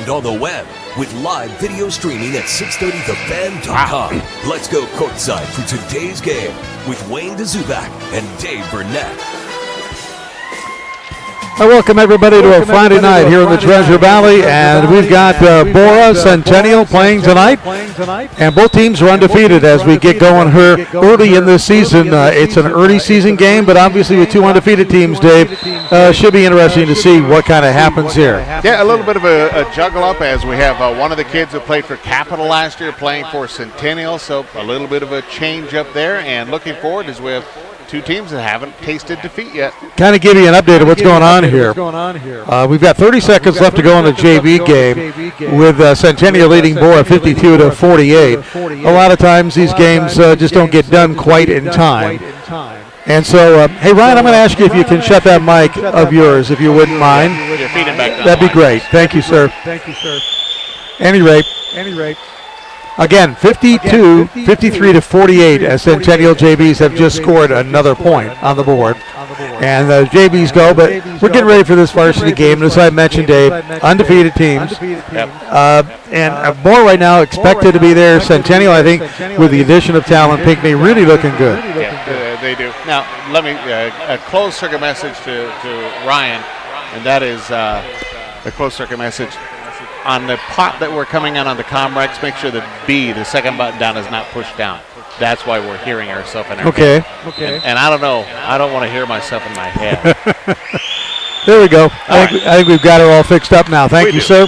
and on the web with live video streaming at 630thefan.com. Let's go courtside for today's game with Wayne DeZubak and Dave Burnett. I welcome everybody to a Friday night here in the Treasure Valley, and we've got Borah Centennial playing tonight, and both teams are undefeated as we get going here early in this season. It's an early season game, but obviously with two undefeated teams, Dave, should be interesting to see what kind of happens here. Yeah, a little bit of a juggle up as we have one of the kids who played for Capital last year playing for Centennial, so a little bit of a change up there, and looking forward as we have two teams that haven't tasted defeat yet. Kind of give you an update of what's going on here. We've got 30 seconds left to go in the JV game with Centennial leading Borah 52-48. A lot of times these games just don't get done quite in time. And so, hey, Ryan, I'm going to ask you if you can shut that mic of yours, if you wouldn't mind. That'd be great. Thank you, sir. Any rate. Again, 53-48 as Centennial JVs have just scored another point on the board. And the JVs go, but we're getting ready for this varsity game. And as I mentioned, Dave, undefeated teams. And Borah right now expected to be there. Centennial, I think, with the addition of Talon Pinckney, really looking good. Yeah, they do. Now, let me, a closed circuit message to Ryan, and that is a closed circuit message. On the pot that we're coming in on the Comrex, make sure the B, the second button down, is not pushed down. That's why we're hearing ourselves in our head. Okay. And I don't know. I don't want to hear myself in my head. There we go. I think we've got it all fixed up now. Thank you, sir.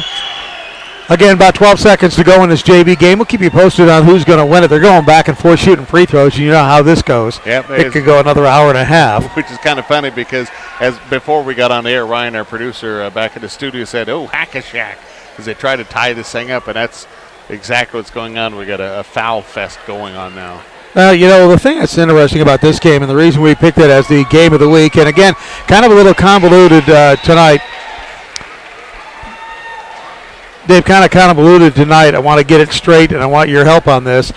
Again, about 12 seconds to go in this JV game. We'll keep you posted on who's going to win it. They're going back and forth shooting free throws, and you know how this goes. Yep, it could go another hour and a half. Which is kind of funny because as before we got on the air, Ryan, our producer, back in the studio said, "Oh, hack-a-shack," as they try to tie this thing up, and that's exactly what's going on. We got a foul fest going on now. You know, the thing that's interesting about this game, and the reason we picked it as the game of the week, and again, kind of a little convoluted tonight. Dave, kind of convoluted tonight. I want to get it straight, and I want your help on this.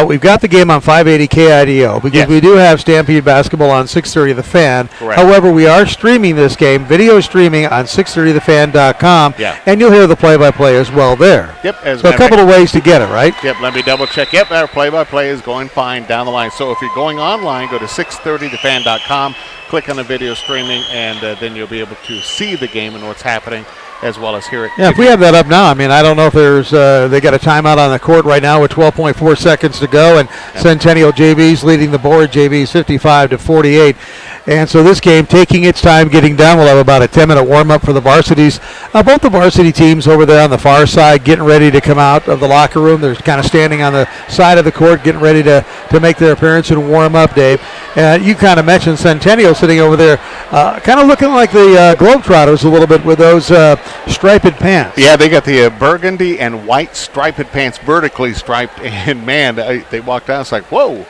We've got the game on 580 KIDO because we do have Stampede basketball on 630 The Fan. Correct. However, we are streaming this game, video streaming on 630thefan.com, and you'll hear the play-by-play as well there. Yep. So a couple of ways to get it, right? Yep, let me double check. Yep, our play-by-play is going fine down the line. So if you're going online, go to 630thefan.com, click on the video streaming, and then you'll be able to see the game and what's happening, as well as hear it. Yeah, if we have that up now, I mean, I don't know if there's they got a timeout on the court right now with 12.4 seconds to go, and Centennial JVs leading the board, JVs 55-48. And so this game taking its time getting done. We'll have about a 10-minute warm-up for the varsities. Both the varsity teams over there on the far side getting ready to come out of the locker room. They're kind of standing on the side of the court getting ready to make their appearance and warm up, Dave. You kind of mentioned Centennial sitting over there kind of looking like the Globetrotters a little bit with those striped pants. Yeah, they got the burgundy and white striped pants, vertically striped, and man, they walked out, it's like, whoa.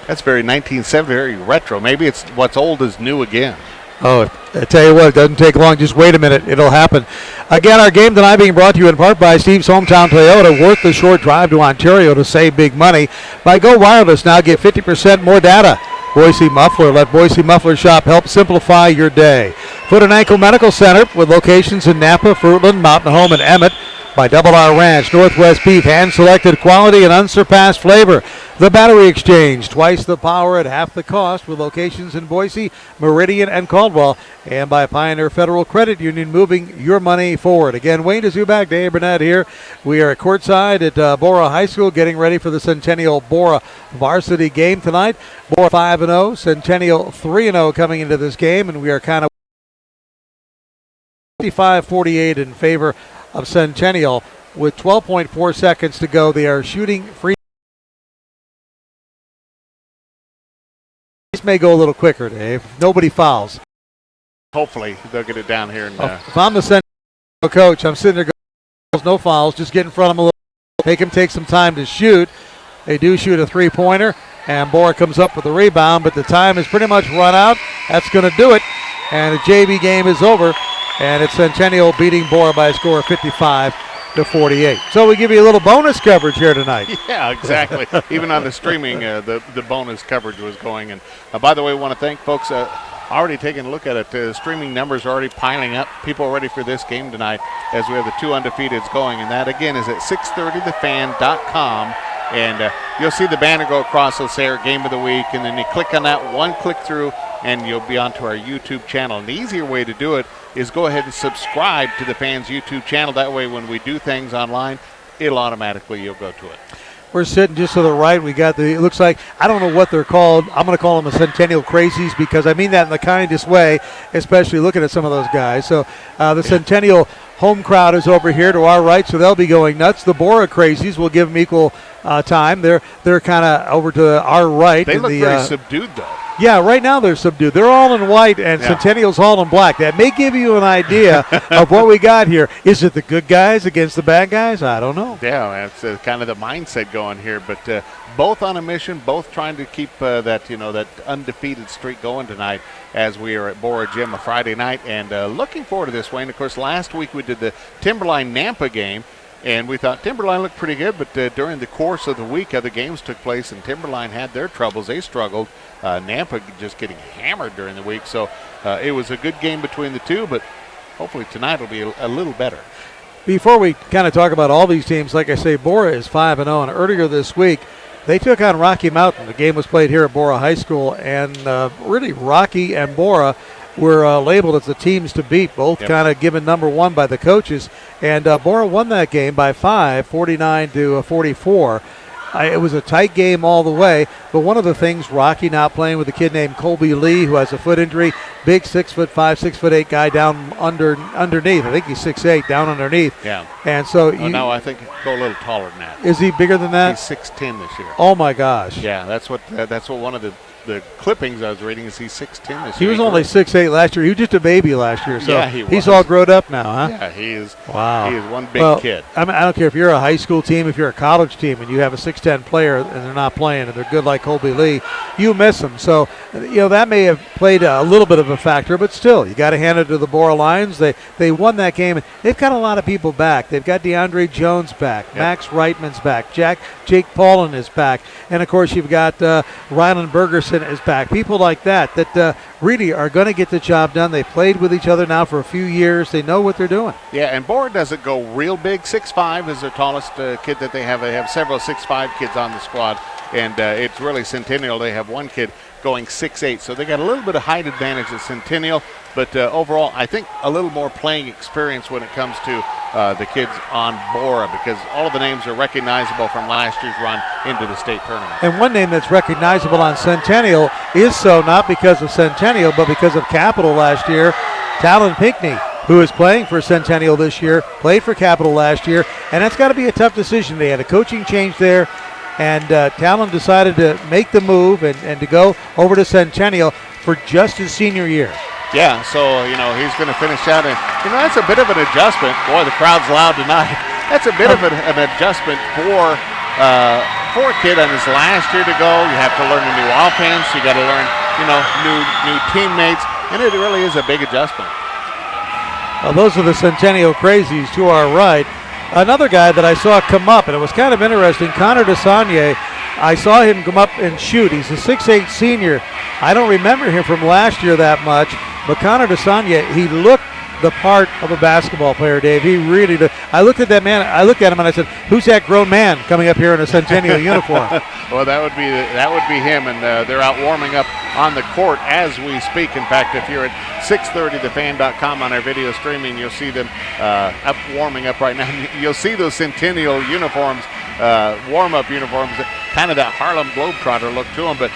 That's very 1970, very retro. Maybe it's what's old is new again. Oh, I tell you what, it doesn't take long. Just wait a minute. It'll happen. Again, our game tonight being brought to you in part by Steve's Hometown Toyota. Worth the short drive to Ontario to save big money. By Go Wireless, now get 50% more data. Boise Muffler. Let Boise Muffler Shop help simplify your day. Foot and Ankle Medical Center with locations in Napa, Fruitland, Mountain Home, and Emmett. By Double R Ranch, Northwest Beef, hand-selected quality and unsurpassed flavor. The Battery Exchange, twice the power at half the cost with locations in Boise, Meridian, and Caldwell. And by Pioneer Federal Credit Union, moving your money forward. Again, Wayne DeZubak, Dave Burnett here. We are at courtside at Borah High School getting ready for the Centennial Borah varsity game tonight. Borah 5-0, Centennial 3-0 coming into this game, and we are kind of 55-48 in favor of Centennial with 12.4 seconds to go. They are shooting free. This may go a little quicker, Dave. Nobody fouls. Hopefully they'll get it down here. And, if I'm the Centennial coach, I'm sitting there going, no fouls, just get in front of them a little, make them take some time to shoot. They do shoot a three-pointer, and Borah comes up with the rebound, but the time is pretty much run out. That's going to do it, and the JV game is over. And it's Centennial beating Borah by a score of 55-48. So we give you a little bonus coverage here tonight. Yeah, exactly. Even on the streaming, the bonus coverage was going. And by the way, I want to thank folks. already taking a look at it. The streaming numbers are already piling up. People are ready for this game tonight as we have the 2 undefeateds going. And that, again, is at 630thefan.com. And you'll see the banner go across. It'll say our game of the week. And then you click on that, one click through, and you'll be onto our YouTube channel. And the easier way to do it is go ahead and subscribe to the Fans YouTube channel. That way when we do things online, it'll automatically, you'll go to it. We're sitting just to the right. We got it looks like, I don't know what they're called. I'm going to call them the Centennial Crazies because I mean that in the kindest way, especially looking at some of those guys. So the Centennial home crowd is over here to our right, so they'll be going nuts. The Borah Crazies will give them equal time. They're kind of over to our right. They look very subdued, though. Yeah, right now they're subdued. They're all in white, and Centennial's all in black. That may give you an idea of what we got here. Is it the good guys against the bad guys? I don't know. Yeah, that's kind of the mindset going here. But both on a mission, both trying to keep that undefeated streak going tonight as we are at Borah Gym a Friday night. And looking forward to this, Wayne. Of course, last week we did the Timberline-Nampa game. And we thought Timberline looked pretty good, but during the course of the week, other games took place, and Timberline had their troubles. They struggled. Nampa just getting hammered during the week. So it was a good game between the two, but hopefully tonight will be a little better. Before we kind of talk about all these teams, like I say, Borah is 5-0, and earlier this week they took on Rocky Mountain. The game was played here at Borah High School, and really Rocky and Borah were labeled as the teams to beat, both kind of given number one by the coaches. And Borah won that game by 5, 49-44. It was a tight game all the way, but one of the things, Rocky now playing with a kid named Colby Lee who has a foot injury, big 6'5", 6'8" guy down underneath. I think he's 6'8", down underneath. Yeah. And so no, I think he'll go a little taller than that. Is he bigger than that? He's 6'10" this year. Oh my gosh. Yeah, that's what one of the clippings I was reading is he's 6'10" this year. He was only 6'8" last year. He was just a baby last year, so yeah, he's all grown up now, huh? Yeah, he is. Wow. He is one big kid. I don't care if you're a high school team, if you're a college team, and you have a 6'10" player and they're not playing and they're good like Colby Lee, you miss them. So, that may have played a little bit of a factor, but still, you got to hand it to the Borah Lions. They won that game. They've got a lot of people back. They've got DeAndre Jones back. Max Reitman's back. Jake Paulin is back. And, of course, you've got Rylan Bergerson is back. People like that really are going to get the job done. They played with each other now for a few years. They know what they're doing. Yeah, and Borah doesn't go real big. 6'5" is their tallest kid that they have. They have several 6'5" kids on the squad, and it's really Centennial. They have one kid going 6'8", so they got a little bit of height advantage at Centennial, but overall I think a little more playing experience when it comes to the kids on Borah, because all of the names are recognizable from last year's run into the state tournament. And one name that's recognizable on Centennial is so not because of Centennial, but because of Capital last year, Talon Pinckney, who is playing for Centennial this year, played for Capital last year, and that's got to be a tough decision. They had a coaching change there, and Talon decided to make the move and to go over to Centennial for just his senior year. Yeah, so, he's going to finish out, and, that's a bit of an adjustment. Boy, the crowd's loud tonight. That's a bit of an adjustment for a kid on his last year to go. You have to learn a new offense. You got to learn, new teammates, and it really is a big adjustment. Well, those are the Centennial Crazies to our right. Another guy that I saw come up, and it was kind of interesting, Connor DeSagne. I saw him come up and shoot. He's a 6'8" senior. I don't remember him from last year that much, but Connor DeSagne, he looked the part of a basketball player, Dave. He really did. I looked at that man. I looked at him and I said, "Who's that grown man coming up here in a Centennial uniform?" Well, that would be him, and they're out warming up on the court as we speak. In fact, if you're at 630thefan.com on our video streaming, you'll see them up warming up right now. You'll see those Centennial uniforms, warm-up uniforms, kind of that Harlem Globetrotter look to them. But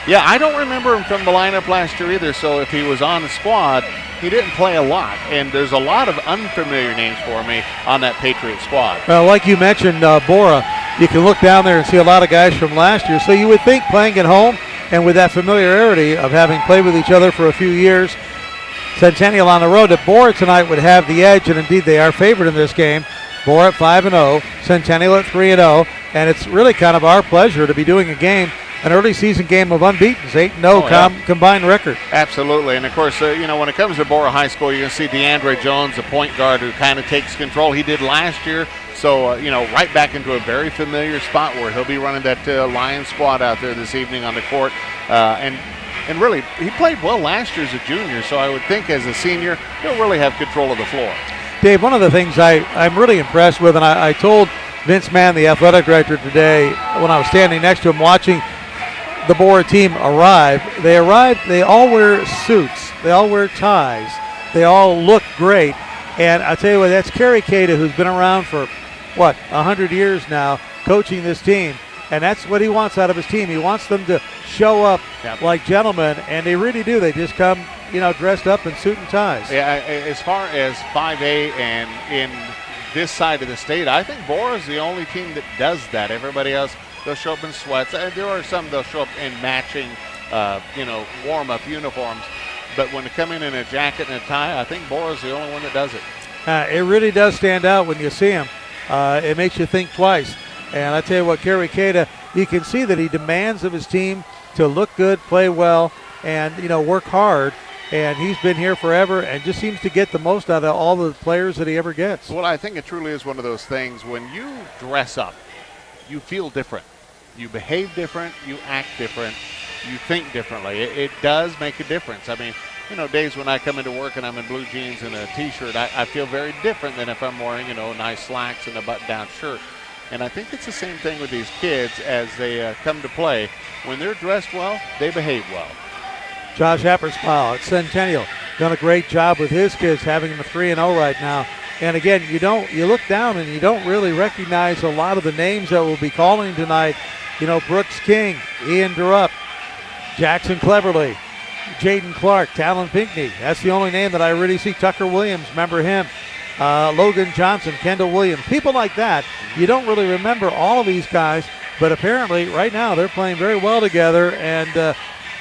yeah, I don't remember him from the lineup last year either. So if he was on the squad, he didn't play a lot, and there's a lot of unfamiliar names for me on that Patriot squad. Well, like you mentioned, Borah, you can look down there and see a lot of guys from last year. So you would think playing at home and with that familiarity of having played with each other for a few years, Centennial on the road, that Borah tonight would have the edge, and indeed they are favored in this game. Borah at 5-0, Centennial at 3-0, and it's really kind of our pleasure to be doing a game, an early season game of unbeatens, 8-0 combined record. Absolutely, and of course, when it comes to Borah High School, you're going to see DeAndre Jones, the point guard, who kind of takes control. He did last year, so, right back into a very familiar spot where he'll be running that Lions squad out there this evening on the court. And And really, he played well last year as a junior, so I would think as a senior, he'll really have control of the floor. Dave, one of the things I'm really impressed with, and I told Vince Mann, the athletic director, today when I was standing next to him watching the Borah team arrive, they all wear suits, they all wear ties, they all look great. And I tell you what, that's Kerry Cada, who's been around for, 100 years now, coaching this team. And that's what he wants out of his team. He wants them to show up like gentlemen, and they really do. They just come, dressed up in suit and ties. Yeah, as far as 5A and in this side of the state, I think Borah is the only team that does that. Everybody else, they'll show up in sweats. There are some they'll show up in matching, warm-up uniforms. But when they come in a jacket and a tie, I think Borah is the only one that does it. It really does stand out when you see him. It makes you think twice. And I tell you what, Kerry Cada, you can see that he demands of his team to look good, play well, and, work hard. And he's been here forever and just seems to get the most out of all the players that he ever gets. Well, I think it truly is one of those things. When you dress up, you feel different. You behave different. You act different. You think differently. It does make a difference. I mean, days when I come into work and I'm in blue jeans and a T-shirt, I feel very different than if I'm wearing, nice slacks and a button-down shirt. And I think it's the same thing with these kids as they come to play. When they're dressed well, they behave well. Josh Apperspaw at Centennial done a great job with his kids, having them 3-0 right now. And again, you look down and you don't really recognize a lot of the names that we'll be calling tonight. Brooks King, Ian Durup, Jackson Cleverly, Jaden Clark, Talon Pinckney. That's the only name that I really see. Tucker Williams, remember him. Logan Johnson, Kendall Williams, people like that. You don't really remember all of these guys, but apparently right now they're playing very well together, and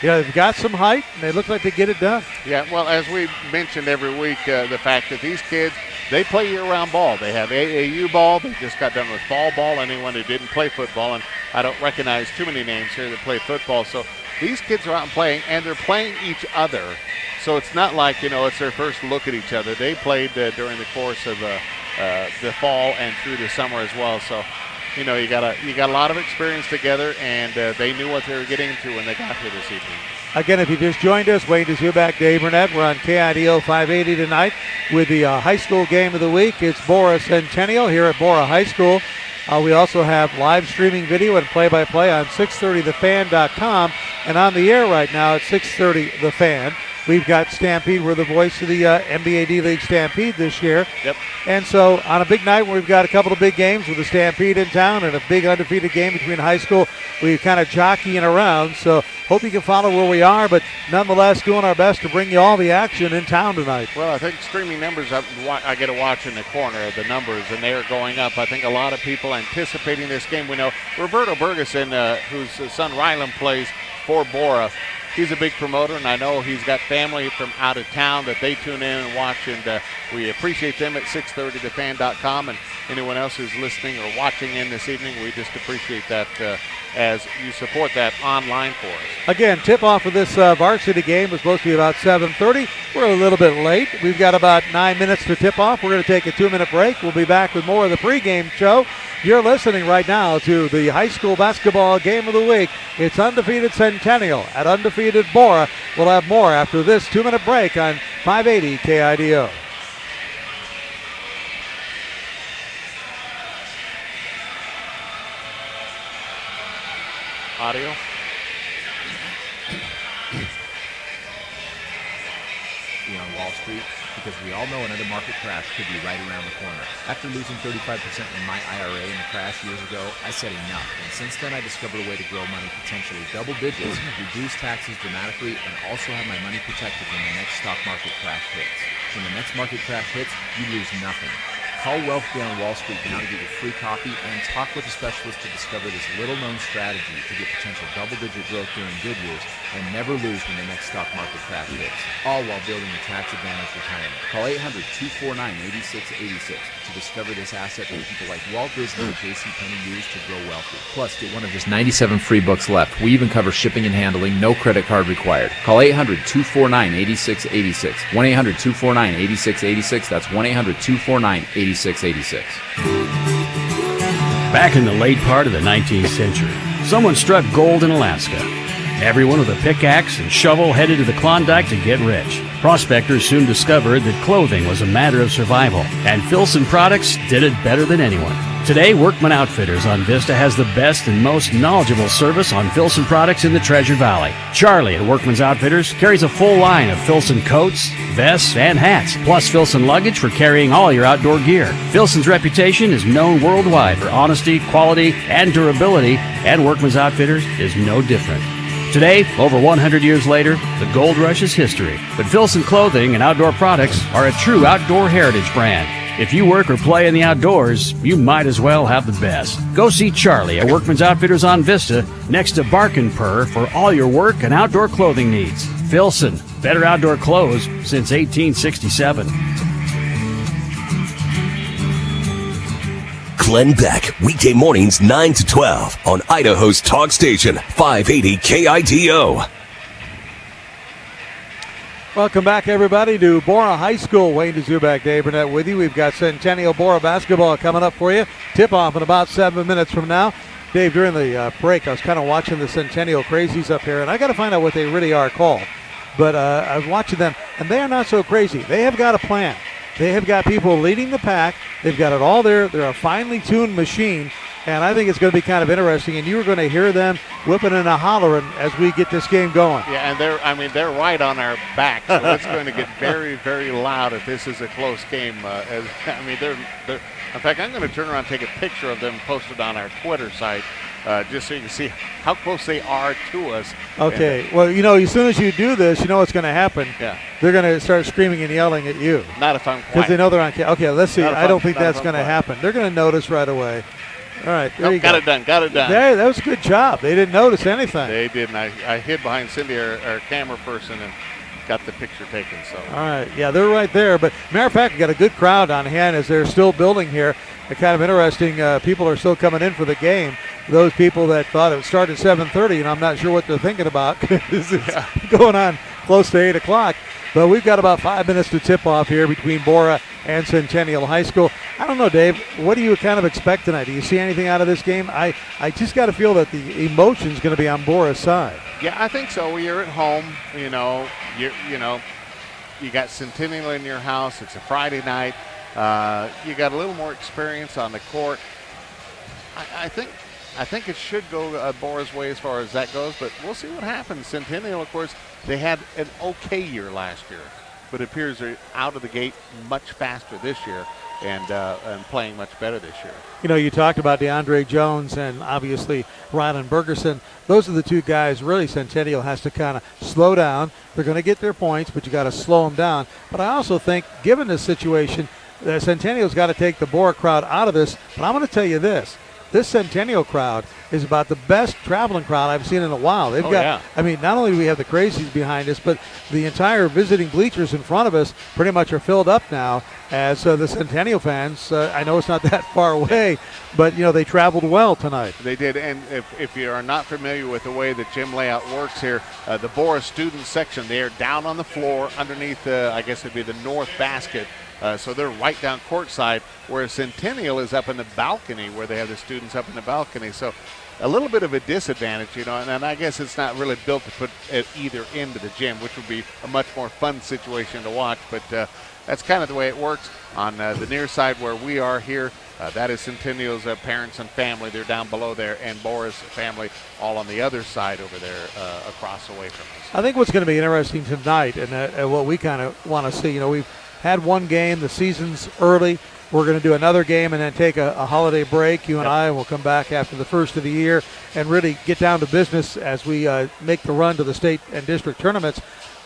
they've got some height, and they look like they get it done. Yeah, well, as we mentioned every week, the fact that these kids, they play year-round ball. They have AAU ball. They just got done with fall ball, anyone who didn't play football, and I don't recognize too many names here that play football. So these kids are out and playing, and they're playing each other. So it's not like, it's their first look at each other. They played during the course of the fall and through the summer as well. So, you got a lot of experience together, and they knew what they were getting into when they got here this evening. Again, if you just joined us, Wayne Dzubak, Dave Burnett. We're on KIDO 580 tonight with the high school game of the week. It's Borah Centennial here at Borah High School. We also have live streaming video and play-by-play on 630thefan.com, and on the air right now at 630 The Fan. We've got Stampede. We're the voice of the NBA D-League Stampede this year. Yep. And so on a big night where we've got a couple of big games with the Stampede in town and a big undefeated game between high school, we're kind of jockeying around. So hope you can follow where we are, but nonetheless doing our best to bring you all the action in town tonight. Well, I think streaming numbers, I get to watch in the corner, the numbers, and they are going up. I think a lot of people anticipating this game. We know Roberto Bergeson, whose son Rylan plays for Borah. He's a big promoter, and I know he's got family from out of town that they tune in and watch, and we appreciate them at 630thefan.com, and anyone else who's listening or watching in this evening, we just appreciate that as you support that online for us. Again, tip-off of this varsity game was supposed to be about 7:30. We're a little bit late. We've got about 9 minutes to tip off. We're going to take a 2-minute break. We'll be back with more of the pregame show. You're listening right now to the high school basketball game of the week. It's undefeated Centennial at undefeated Borah. We'll have more after this 2-minute break on 580 KIDO. Audio. Be on Wall Street because we all know another market crash could be right around the corner. After losing 35% in my IRA in the crash years ago, I said enough. And since then, I discovered a way to grow money potentially double digits, reduce taxes dramatically, and also have my money protected when the next stock market crash hits. When the next market crash hits, you lose nothing. Call Wealthy on Wall Street now to get your free copy and talk with a specialist to discover this little-known strategy to get potential double-digit growth during good years and never lose when the next stock market crash hits, all while building a tax-advantaged retirement. Call 800-249-8686 to discover this asset that people like Walt Disney and JCPenney use to grow wealthy. Plus, get one of just 97 free books left. We even cover shipping and handling, no credit card required. Call 800-249-8686. 1-800-249-8686. That's 1-800-249-8686. Back in the late part of the 19th century, someone struck gold in Alaska. Everyone with a pickaxe and shovel headed to the Klondike to get rich. Prospectors soon discovered that clothing was a matter of survival, and Filson Products did it better than anyone. Today, Workman Outfitters on Vista has the best and most knowledgeable service on Filson products in the Treasure Valley. Charlie at Workman's Outfitters carries a full line of Filson coats, vests, and hats, plus Filson luggage for carrying all your outdoor gear. Filson's reputation is known worldwide for honesty, quality, and durability, and Workman's Outfitters is no different. Today, over 100 years later, the gold rush is history, but Filson clothing and outdoor products are a true outdoor heritage brand. If you work or play in the outdoors, you might as well have the best. Go see Charlie at Workman's Outfitters on Vista, next to Bark and Purr, for all your work and outdoor clothing needs. Filson, better outdoor clothes since 1867. Glenn Beck, weekday mornings 9 to 12 on Idaho's Talk Station, 580 KIDO. Welcome back, everybody, to Borah High School. Wayne DeZubak, Dave Burnett with you. We've got Centennial Borah basketball coming up for you. Tip-off in about 7 minutes from now. Dave, during the break, I was kind of watching the Centennial crazies up here, and I got to find out what they really are called. But I was watching them, and they are not so crazy. They have got a plan. They have got people leading the pack. They've got it all there. They're a finely tuned machine, and I think it's going to be kind of interesting. And you're going to hear them whipping and hollering as we get this game going. Yeah, and they're right on our back, so it's going to get very, very loud if this is a close game. They're. In fact, I'm going to turn around and take a picture of them and post it on our Twitter site, just so you can see how close they are to us. Okay. Well, as soon as you do this, you know what's going to happen. Yeah. They're going to start screaming and yelling at you. Not if I'm quiet. Because they know they're on camera. Okay, let's see. I don't think that's going to happen. They're going to notice right away. All right, there you go. Got it done. There, that was a good job. They didn't notice anything. They didn't. I hid behind Cindy, our camera person, and got the picture taken. So. All right, yeah, they're right there. But matter of fact, we got a good crowd on hand as they're still building here. Kind of interesting. People are still coming in for the game. Those people that thought it would start at 7:30, and I'm not sure what they're thinking about. This is going on close to 8 o'clock. But we've got about 5 minutes to tip off here between Borah and Centennial High School. I don't know, Dave. What do you kind of expect tonight? Do you see anything out of this game? I just got to feel that the emotion's going to be on Borah's side. Yeah, I think so. You're at home. You got Centennial in your house. It's a Friday night. You got a little more experience on the court. I think it should go Borah's way as far as that goes, but we'll see what happens. Centennial, of course, they had an okay year last year, but it appears they're out of the gate much faster this year and playing much better this year. You talked about DeAndre Jones and obviously Rylan Bergerson. Those are the two guys really Centennial has to kind of slow down. They're going to get their points, but you got to slow them down. But I also think, given this situation, Centennial's got to take the Borah crowd out of this. But I'm going to tell you this Centennial crowd is about the best traveling crowd I've seen in a while. They've got, I mean, not only do we have the crazies behind us, but the entire visiting bleachers in front of us pretty much are filled up now as the Centennial fans. I know it's not that far away, but, they traveled well tonight. They did, and if you are not familiar with the way the gym layout works here, the Borah student section, they are down on the floor underneath, I guess it'd be the north basket. So they're right down courtside, whereas Centennial is up in the balcony where they have the students up in the balcony. So a little bit of a disadvantage, and I guess it's not really built to put at either end of the gym, which would be a much more fun situation to watch. But that's kind of the way it works. On the near side where we are here, that is Centennial's parents and family. They're down below there, and Borah's family all on the other side over there across away from us. I think what's going to be interesting tonight and what we kind of want to see, we've had one game, the season's early. We're going to do another game and then take a holiday break. You and I will come back after the first of the year and really get down to business as we make the run to the state and district tournaments.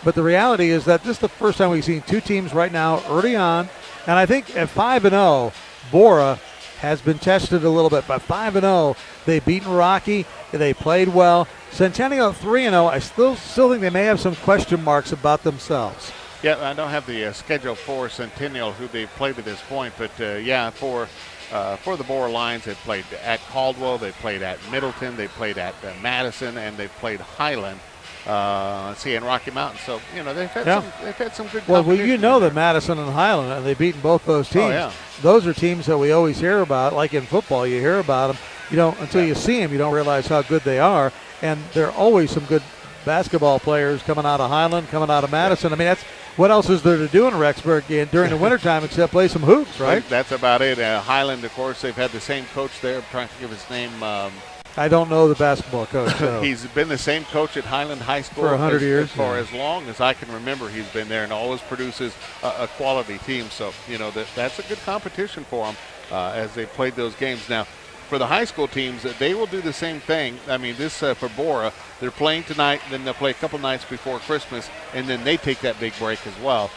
But the reality is that this is the first time we've seen two teams right now early on. And I think at 5-0, Borah has been tested a little bit. But 5-0, they've beaten Rocky. They played well. Centennial 3-0, I still think they may have some question marks about themselves. Yeah, I don't have the schedule for Centennial, who they've played to this point, but for the Borah Lions, they've played at Caldwell, they played at Middleton, they played at Madison, and they played Highland. And Rocky Mountain. So they've had some good. Well, that Madison and Highland, and they've beaten both those teams. Oh, yeah. Those are teams that we always hear about, like in football. You hear about them, until you see them, you don't realize how good they are. And there are always some good basketball players coming out of Highland, coming out of Madison. I mean, that's what else is there to do in Rexburg during the wintertime except play some hoops, right? That's about it. Highland, of course, they've had the same coach there. I'm trying to think of his name. I don't know the basketball coach. So. He's been the same coach at Highland High School for 100 years. For as long as I can remember, he's been there and always produces a quality team. So, that's a good competition for them as they played those games. Now, for the high school teams, they will do the same thing. I mean, this for Borah, they're playing tonight, then they'll play a couple nights before Christmas, and then they take that big break as well.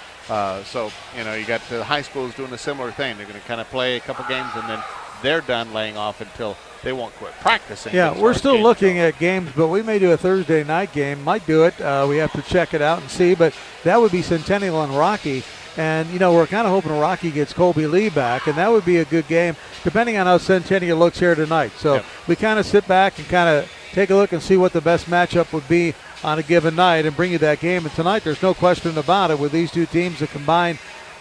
So, you got the high schools doing a similar thing. They're going to kind of play a couple games, and then they're done laying off until they won't quit practicing. Yeah, we're still looking at games, but we may do a Thursday night game. Might do it. We have to check it out and see, but that would be Centennial and Rocky. And, we're kind of hoping Rocky gets Colby Lee back, and that would be a good game, depending on how Centennial looks here tonight. So we kind of sit back and kind of take a look and see what the best matchup would be on a given night and bring you that game. And tonight, there's no question about it, with these two teams that combine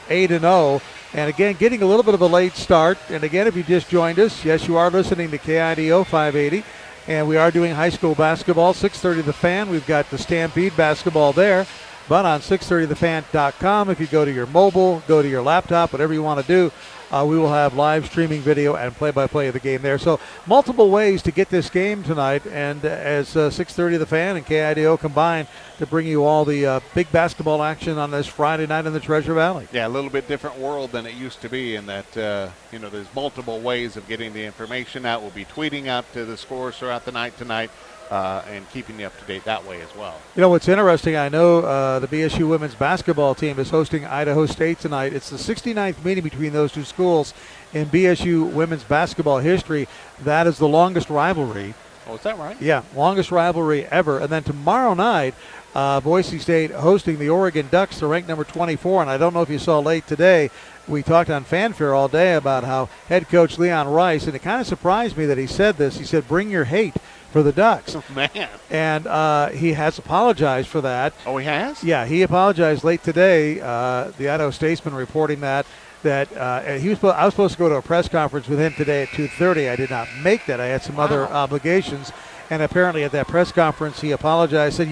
8-0. And again, getting a little bit of a late start. And again, if you just joined us, yes, you are listening to KIDO 580. And we are doing high school basketball, 6:30 The Fan. We've got the Stampede basketball there. But on 630thefan.com, if you go to your mobile, go to your laptop, whatever you want to do, we will have live streaming video and play-by-play of the game there. So multiple ways to get this game tonight. And as 630 The Fan and KIDO combine to bring you all the big basketball action on this Friday night in the Treasure Valley. Yeah, a little bit different world than it used to be in that, there's multiple ways of getting the information out. We'll be tweeting out to the scores throughout the night tonight. And keeping you up to date that way as well. What's interesting, I know the BSU women's basketball team is hosting Idaho State tonight. It's the 69th meeting between those two schools in BSU women's basketball history. That is the longest rivalry. Oh, is that right? Yeah, longest rivalry ever. And then tomorrow night, Boise State hosting the Oregon Ducks. They're ranked number 24. And I don't know if you saw late today, we talked on Fanfare all day about how head coach Leon Rice, and it kind of surprised me that he said this. He said, bring your hate for the Ducks. Oh, man. And he has apologized for that. Oh, he has? Yeah, he apologized late today. The Idaho Statesman reporting that I was supposed to go to a press conference with him today at 2:30. I did not make that. I had some other obligations. And apparently at that press conference, he apologized, said,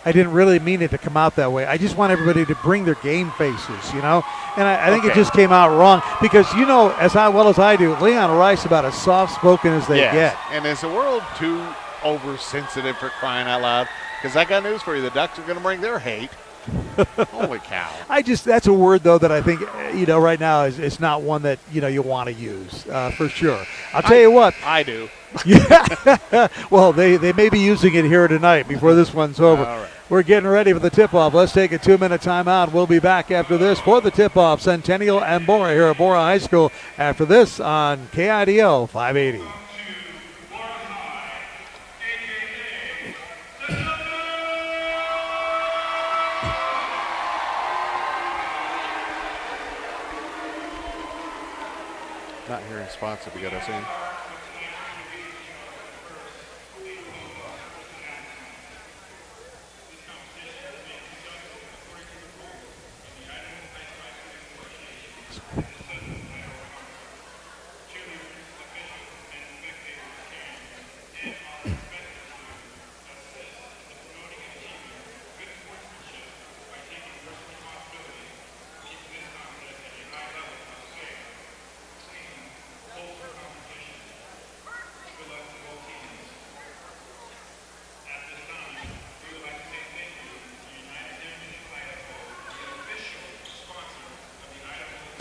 I didn't really mean it to come out that way. I just want everybody to bring their game faces, And I think it just came out wrong because, as well as I do, Leon Rice about as soft-spoken as they get. And is the world too oversensitive for crying out loud? Because I got news for you. The Ducks are going to bring their hate. Holy cow. That's a word, though, that I think, right now it's not one that, you want to use for sure. I'll tell you what. I do. Yeah. Well, they may be using it here tonight before this one's over. All right. We're getting ready for the tip-off. Let's take a 2-minute timeout. We'll be back after this for the tip-off. Centennial and Borah here at Borah High School after this on KIDO 580. Not hearing spots if we got us in.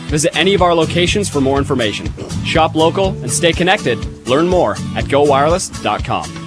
Visit any of our locations for more information. Shop local and stay connected. Learn more at gowireless.com.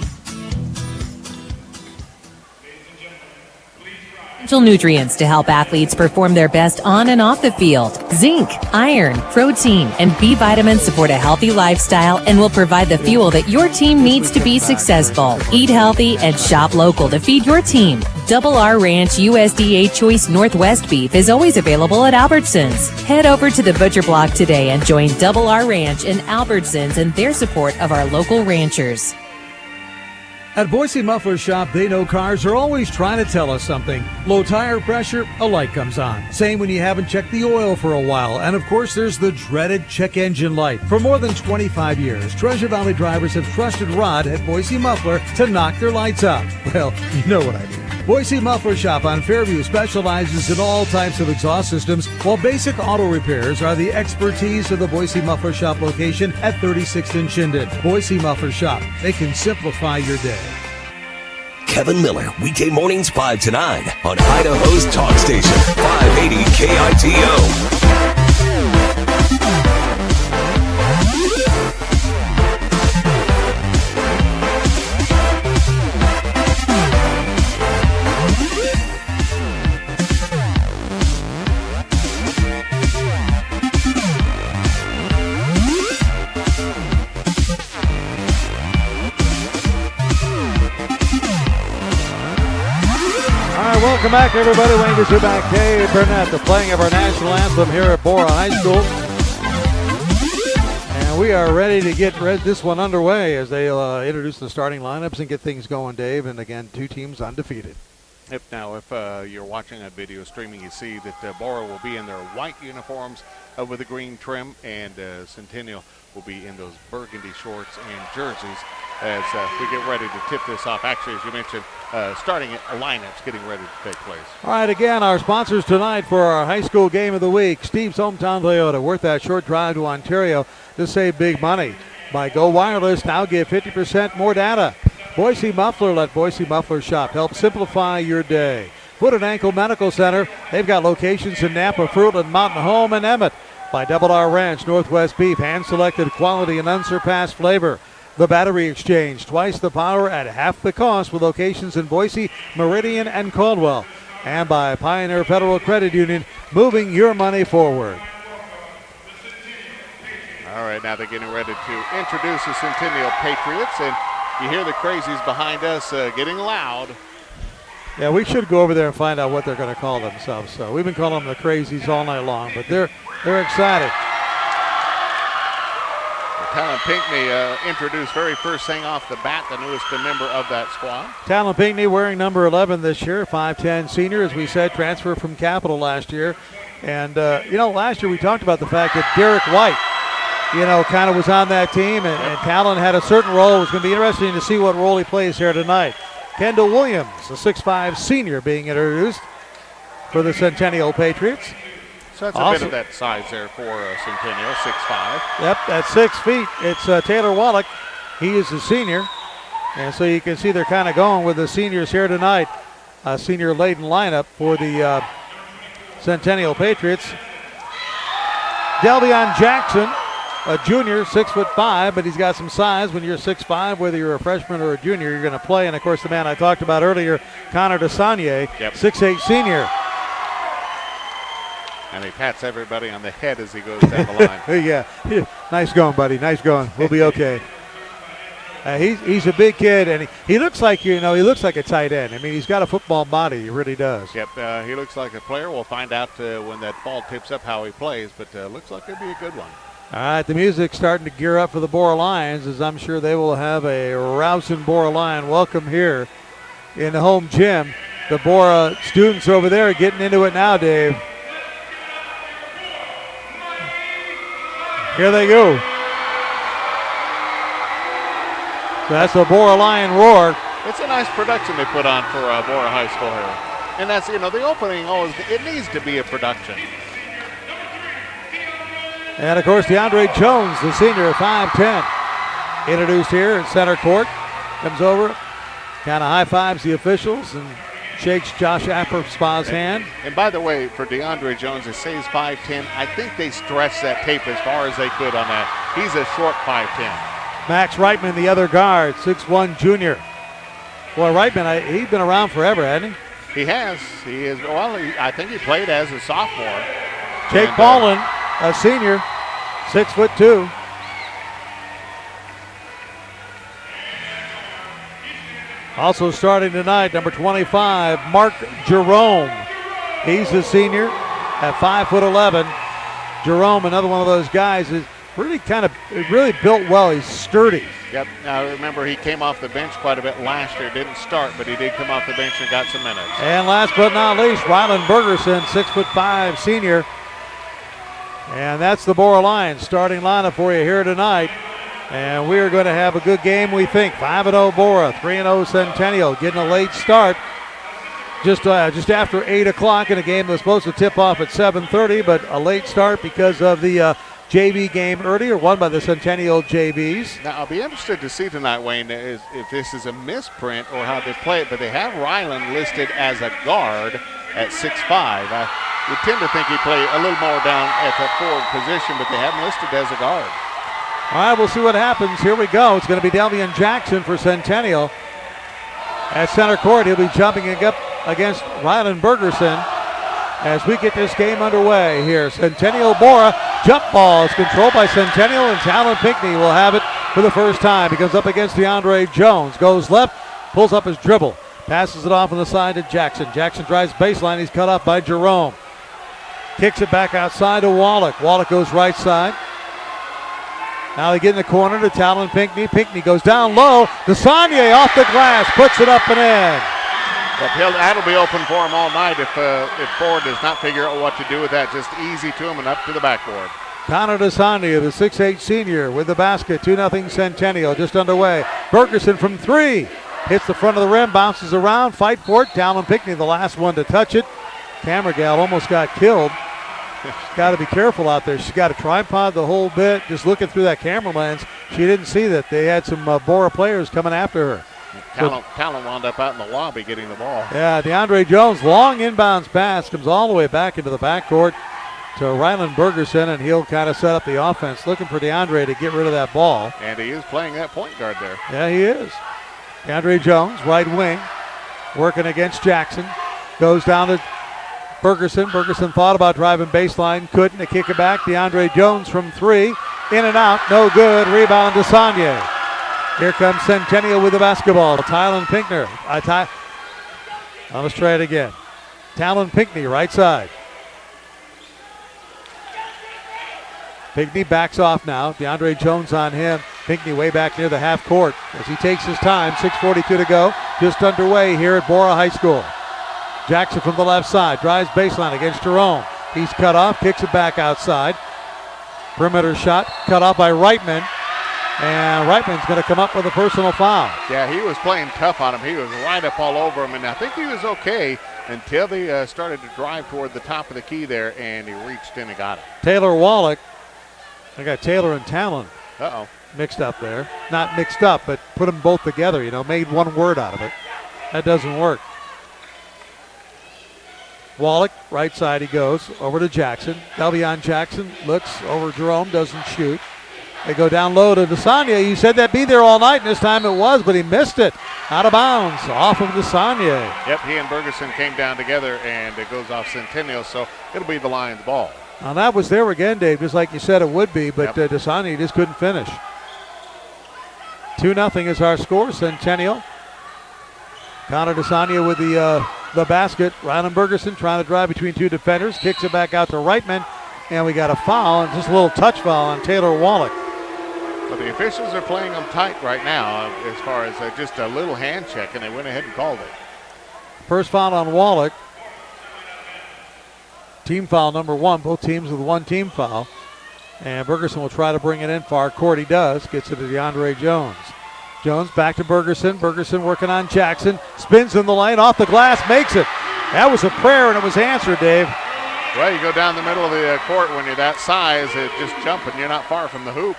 Essential nutrients to help athletes perform their best on and off the field. Zinc, iron, protein, and B vitamins support a healthy lifestyle and will provide the fuel that your team needs to be successful. Eat healthy and shop local to feed your team. Double R Ranch USDA Choice Northwest Beef is always available at Albertsons. Head over to the Butcher Block today and join Double R Ranch and Albertsons in their support of our local ranchers. At Boise Muffler Shop, they know cars are always trying to tell us something. Low tire pressure, a light comes on. Same when you haven't checked the oil for a while. And of course, there's the dreaded check engine light. For more than 25 years, Treasure Valley drivers have trusted Rod at Boise Muffler to knock their lights out. Well, you know what I mean. Boise Muffler Shop on Fairview specializes in all types of exhaust systems, while basic auto repairs are the expertise of the Boise Muffler Shop location at 36th and Shinden. Boise Muffler Shop. They can simplify your day. Kevin Miller, weekday mornings 5 to 9 on Idaho's talk station, 580 KITO. Welcome back, everybody. Wayne Zuback, Dave Burnett, the playing of our national anthem here at Borah High School. And we are ready to get this one underway as they introduce the starting lineups and get things going, Dave. And again, two teams undefeated. If you're watching that video streaming, you see that Borah will be in their white uniforms with a green trim, and Centennial will be in those burgundy shorts and jerseys as we get ready to tip this off. Actually, as you mentioned, starting lineups getting ready to take place. All right, again, our sponsors tonight for our high school game of the week, Steve's Hometown Toyota, worth that short drive to Ontario to save big money. By Go Wireless, now get 50% more data. Boise Muffler, let Boise Muffler Shop help simplify your day. Foot and Ankle Medical Center, they've got locations in Napa, Fruitland, Mountain Home, and Emmett. By Double R Ranch, Northwest Beef, hand-selected quality and unsurpassed flavor. The Battery Exchange, twice the power at half the cost, with locations in Boise, Meridian, and Caldwell. And by Pioneer Federal Credit Union, moving your money forward. All right, now they're getting ready to introduce the Centennial Patriots, and you hear the crazies behind us getting loud. Yeah, we should go over there and find out what they're going to call themselves. So we've been calling them the crazies all night long, but they're excited. Talon Pinckney introduced very first thing off the bat, the newest member of that squad. Talon Pinckney wearing number 11 this year, 5'10 senior, as we said, transfer from Capital last year. And, last year we talked about the fact that Derek White, kind of was on that team, and Talon had a certain role. It was going to be interesting to see what role he plays here tonight. Kendall Williams, a 6'5 senior, being introduced for the Centennial Patriots. So that's a bit of that size there for Centennial, 6'5". Yep, at 6 feet, it's Taylor Wallach. He is a senior. And so you can see they're kind of going with the seniors here tonight. A senior-laden lineup for the Centennial Patriots. Delvion Jackson, a junior, 6'5", but he's got some size. When you're 6'5", whether you're a freshman or a junior, you're going to play. And, of course, the man I talked about earlier, Connor DeSagne, 6'8" senior. And he pats everybody on the head as he goes down the line. Yeah. Nice going, buddy. Nice going. We'll be okay. He's a big kid, and he looks like, he looks like a tight end. I mean, he's got a football body. He really does. Yep, he looks like a player. We'll find out when that ball tips up how he plays, but looks like it'll be a good one. All right, the music's starting to gear up for the Borah Lions, as I'm sure they will have a rousing Borah Lion welcome here in the home gym. The Borah students over there are getting into it now, Dave. Here they go. So that's the Borah Lion roar. It's a nice production they put on for Borah High School here. And that's, the opening always, it needs to be a production. And, of course, DeAndre Jones, the senior, 5'10", introduced here in center court. Comes over, kind of high-fives the officials and shakes Josh Apperspa's hand. And by the way, for DeAndre Jones, it says 5'10". I think they stretched that tape as far as they could on that. He's a short 5'10". Max Reitman, the other guard, 6'1" junior. Boy, Reitman, he's been around forever, hasn't he? He has. He is. Well, I think he played as a sophomore. Jake Paulin, a senior, 6'2". Also starting tonight, number 25, Mark Jerome. He's a senior at 5'11". Jerome, another one of those guys, is really built well. He's sturdy. Yep. Now remember, he came off the bench quite a bit last year. Didn't start, but he did come off the bench and got some minutes. And last but not least, Ryland Bergerson, 6'5", senior. And that's the Borah Lions starting lineup for you here tonight. And we are going to have a good game, we think. 5-0 Borah, 3-0 Centennial, getting a late start. just after 8 o'clock in a game that was supposed to tip off at 7:30, but a late start because of the JV game earlier, won by the Centennial JVs. Now, I'll be interested to see tonight, Wayne, if this is a misprint or how they play it, but they have Ryland listed as a guard at 6'5". You tend to think he'd play a little more down at the forward position, but they have him listed as a guard. All right, we'll see what happens. Here we go. It's going to be Delvian Jackson for Centennial. At center court, he'll be jumping up against Ryland Bergerson as we get this game underway here. Centennial Borah, jump ball is controlled by Centennial, and Talon Pinckney will have it for the first time. He comes up against DeAndre Jones, goes left, pulls up his dribble, passes it off on the side to Jackson. Jackson drives baseline. He's cut off by Jerome. Kicks it back outside to Wallach. Wallach goes right side. Now they get in the corner to Talon Pinckney. Pinckney goes down low. DeSaunier off the glass, puts it up and in. That'll be open for him all night if Ford does not figure out what to do with that. Just easy to him and up to the backboard. Connor DeSaunier, the 6'8 senior, with the basket. 2-0 Centennial, just underway. Bergerson from 3. Hits the front of the rim, bounces around, fight for it. Talon Pinckney, the last one to touch it. Camera gal almost got killed. She's got to be careful out there. She's got a tripod the whole bit. Just looking through that camera lens, she didn't see that they had some Borah players coming after her. Talon wound up out in the lobby getting the ball. Yeah, DeAndre Jones, long inbounds pass, comes all the way back into the backcourt to Ryland Bergerson, and he'll kind of set up the offense, looking for DeAndre to get rid of that ball. And he is playing that point guard there. Yeah, he is. DeAndre Jones, right wing, working against Jackson. Goes down to Bergerson. Bergerson thought about driving baseline, couldn't. They kick it back. DeAndre Jones from 3. In and out, no good. Rebound to Saunier. Here comes Centennial with the basketball. Talon Pinckney. Let's try it again. Talon Pinckney, right side. Pinckney backs off now. DeAndre Jones on him. Pinckney way back near the half court as he takes his time. 6:42 to go. Just underway here at Borah High School. Jackson from the left side. Drives baseline against Jerome. He's cut off. Kicks it back outside. Perimeter shot cut off by Reitman. And Reitman's going to come up with a personal foul. Yeah, he was playing tough on him. He was right up all over him, and I think he was okay until they started to drive toward the top of the key there, and he reached in and got it. Taylor Wallach. I got Taylor and Talon Uh-oh. mixed up there. Not mixed up, but put them both together, made one word out of it. That doesn't work. Wallach, right side he goes, over to Jackson. Delvion Jackson looks over Jerome, doesn't shoot. They go down low to DeSaunier. You said that'd be there all night, and this time it was, but he missed it. Out of bounds, off of DeSaunier. Yep, he and Bergerson came down together, and it goes off Centennial, so it'll be the Lions' ball. Now that was there again, Dave, just like you said it would be, but DeSaunier just couldn't finish. 2-0 is our score, Centennial. Connor DeSaunier with the basket. Ryland Bergerson trying to drive between two defenders. Kicks it back out to Reitman. And we got a foul, and just a little touch foul on Taylor Wallach. But the officials are playing them tight right now as far as just a little hand check, and they went ahead and called it. First foul on Wallach. Team foul number 1. Both teams with one team foul. And Bergerson will try to bring it in far court. He does. Gets it to DeAndre Jones. Jones back to Bergerson. Bergerson working on Jackson. Spins in the lane, off the glass, makes it. That was a prayer, and it was answered, Dave. Well, you go down the middle of the court when you're that size, just jumping, you're not far from the hoop.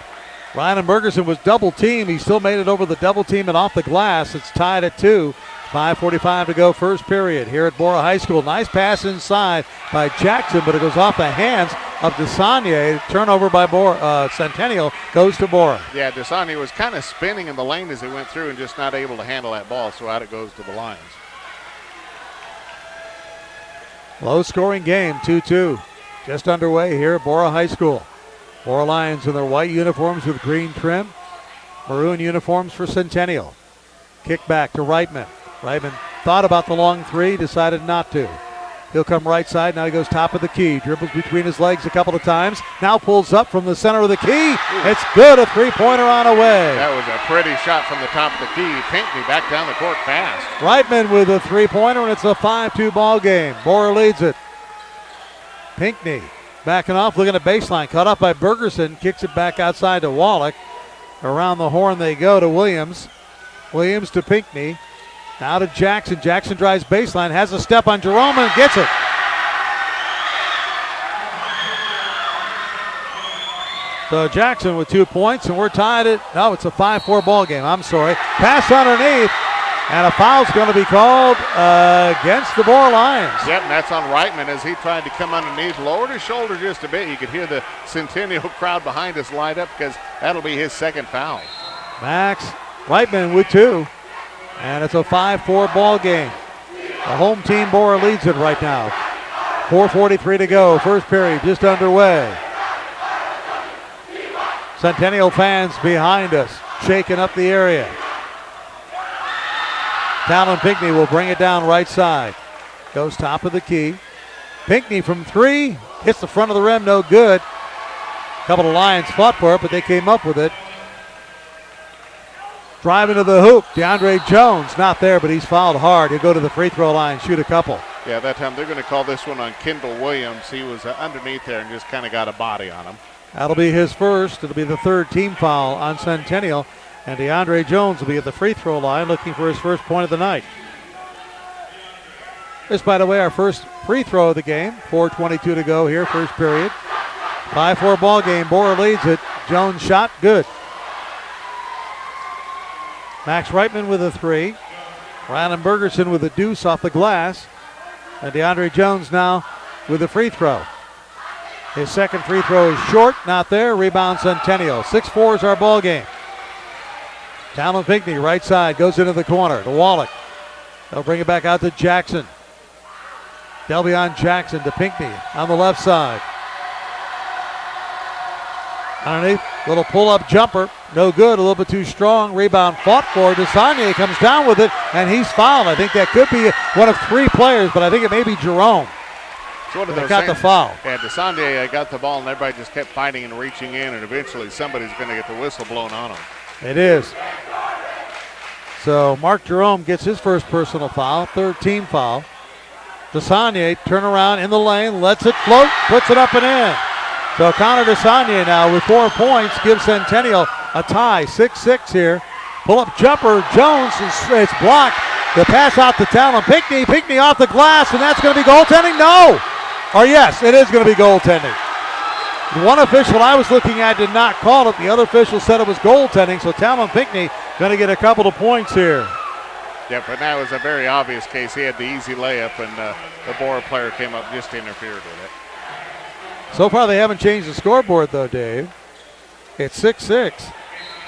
Ryan Bergerson was double teamed. He still made it over the double team and off the glass. It's tied at 2. 5:45 to go, first period here at Borah High School. Nice pass inside by Jackson, but it goes off the hands of DeSaunier. Turnover by Centennial goes to Borah. Yeah, DeSaunier was kind of spinning in the lane as he went through and just not able to handle that ball, so out it goes to the Lions. Low-scoring game, 2-2. Just underway here at Borah High School. Borah Lions in their white uniforms with green trim. Maroon uniforms for Centennial. Kick back to Reitman. Reitman thought about the long 3, decided not to. He'll come right side. Now he goes top of the key. Dribbles between his legs a couple of times. Now pulls up from the center of the key. It's good. A three-pointer on the way. That was a pretty shot from the top of the key. Pinckney back down the court fast. Reitman with a three-pointer, and it's a 5-2 ball game. Borah leads it. Pinckney backing off, looking at baseline. Cut off by Bergerson. Kicks it back outside to Wallach. Around the horn they go to Williams. Williams to Pinckney. Now to Jackson. Jackson drives baseline, has a step on Jerome and gets it. So Jackson with 2 points, and we're tied at, no, it's a 5-4 ball game. I'm sorry. Pass underneath, and a foul's going to be called against the Borah Lions. Yep, and that's on Reitman as he tried to come underneath, lowered his shoulder just a bit. You could hear the Centennial crowd behind us light up because that'll be his second foul. Max Reitman with 2, and it's a 5-4 ball game. The home team, Borah, leads it right now. 4:43 to go. First period just underway. Centennial fans behind us, shaking up the area. Talon Pinckney will bring it down right side. Goes top of the key. Pinckney from 3, hits the front of the rim, no good. A couple of Lions fought for it, but they came up with it. Driving to the hoop, DeAndre Jones, not there, but he's fouled hard. He'll go to the free throw line, shoot a couple. Yeah, that time they're going to call this one on Kendall Williams. He was underneath there and just kind of got a body on him. That'll be his first. It'll be the third team foul on Centennial. And DeAndre Jones will be at the free throw line looking for his first point of the night. This, by the way, our first free throw of the game. 4:22 to go here, first period. 5-4 ball game. Borah leads it. Jones shot, good. Max Reitman with a 3. Rylan Bergerson with a deuce off the glass. And DeAndre Jones now with a free throw. His second free throw is short, not there. Rebound Centennial. 6-4 is our ball game. Talon Pinckney, right side, goes into the corner to Wallach. They'll bring it back out to Jackson. Delvion Jackson to Pinckney on the left side. Underneath, little pull-up jumper. No good, a little bit too strong. Rebound fought for. Desanye comes down with it, and he's fouled. I think that could be one of 3 players, but I think it may be Jerome. They got the foul. Yeah, Desande got the ball, and everybody just kept fighting and reaching in, and eventually somebody's going to get the whistle blown on him. It is. So Mark Jerome gets his first personal foul, third team foul. Desanye, turn around in the lane, lets it float, puts it up and in. So Connor Desanye now with 4 points gives Centennial a tie, 6-6 here. Pull-up jumper, Jones, it's blocked. The pass out to Talon Pinckney. Pinckney off the glass, and that's going to be goaltending? No! Or yes, it is going to be goaltending. One official I was looking at did not call it. The other official said it was goaltending, so Talon Pinckney going to get a couple of points here. Yeah, but that was a very obvious case. He had the easy layup, and the Borah player came up just interfered with it. So far they haven't changed the scoreboard, though, Dave. It's 6-6,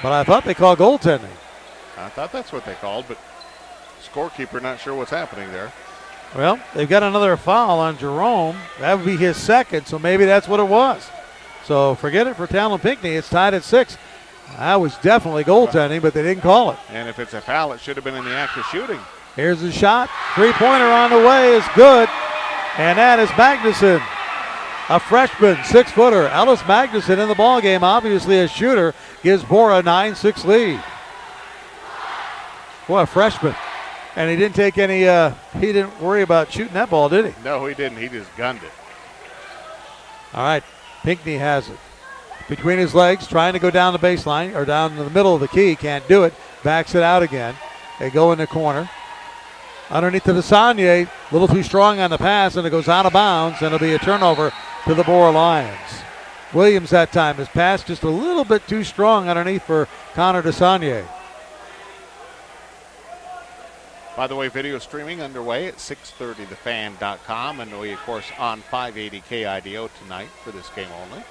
but I thought they called goaltending. I thought that's what they called, but scorekeeper not sure what's happening there. Well, they've got another foul on Jerome. That would be his second, so maybe that's what it was. So forget it for Talon Pinckney. It's tied at 6. That was definitely goaltending, but they didn't call it. And if it's a foul, it should have been in the act of shooting. Here's the shot. Three-pointer on the way is good. And that is Magnuson, a freshman, 6-footer. Ellis Magnuson in the ballgame, obviously a shooter, gives Borah a 9-6 lead. Boy, a freshman. And he didn't take any, he didn't worry about shooting that ball, did he? No, he didn't. He just gunned it. All right, Pinckney has it. Between his legs, trying to go down the baseline, or down in the middle of the key, can't do it. Backs it out again. They go in the corner. Underneath to Desanye, a little too strong on the pass, and it goes out of bounds, and it'll be a turnover to the Borah Lions. Williams that time has passed just a little bit too strong underneath for Connor Desanye. By the way, video streaming underway at 630thefan.com, and we, of course, on 580 KIDO tonight for this game only.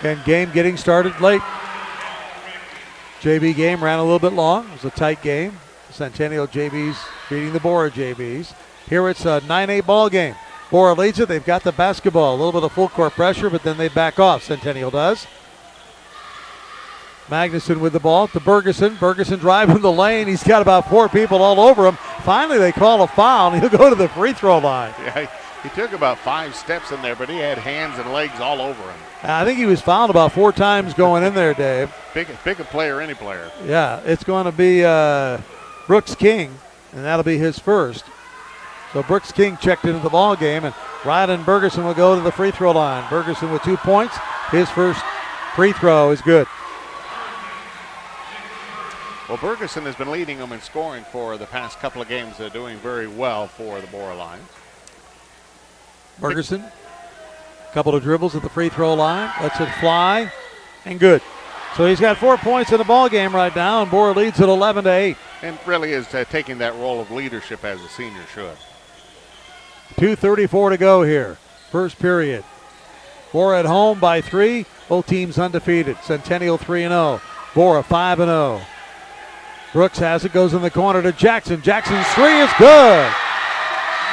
And game getting started late. JV game ran a little bit long. It was a tight game. Centennial JVs beating the Borah JVs. Here it's a 9-8 ball game. Borah leads it. They've got the basketball. A little bit of full court pressure, but then they back off. Centennial does. Magnuson with the ball to Bergerson. Bergerson driving the lane. He's got about 4 people all over him. Finally, they call a foul, and he'll go to the free throw line. Yeah, he took about 5 steps in there, but he had hands and legs all over him. I think he was fouled about 4 times going in there, Dave. Pick a player, any player. Yeah, it's going to be Brooks King, and that'll be his first. So Brooks King checked into the ball game, and Rylan Bergerson will go to the free throw line. Bergerson with 2 points. His first free throw is good. Well, Bergeson has been leading them in scoring for the past couple of games. They're doing very well for the Borah Lions. Bergeson, couple of dribbles at the free throw line, lets it fly, and good. So he's got 4 points in the ball game right now, and Borah leads at 11-8. And really is taking that role of leadership as a senior should. 2:34 to go here. First period. Borah at home by 3. Both teams undefeated. Centennial 3-0. Borah 5-0. Brooks has it, goes in the corner to Jackson. Jackson's three is good.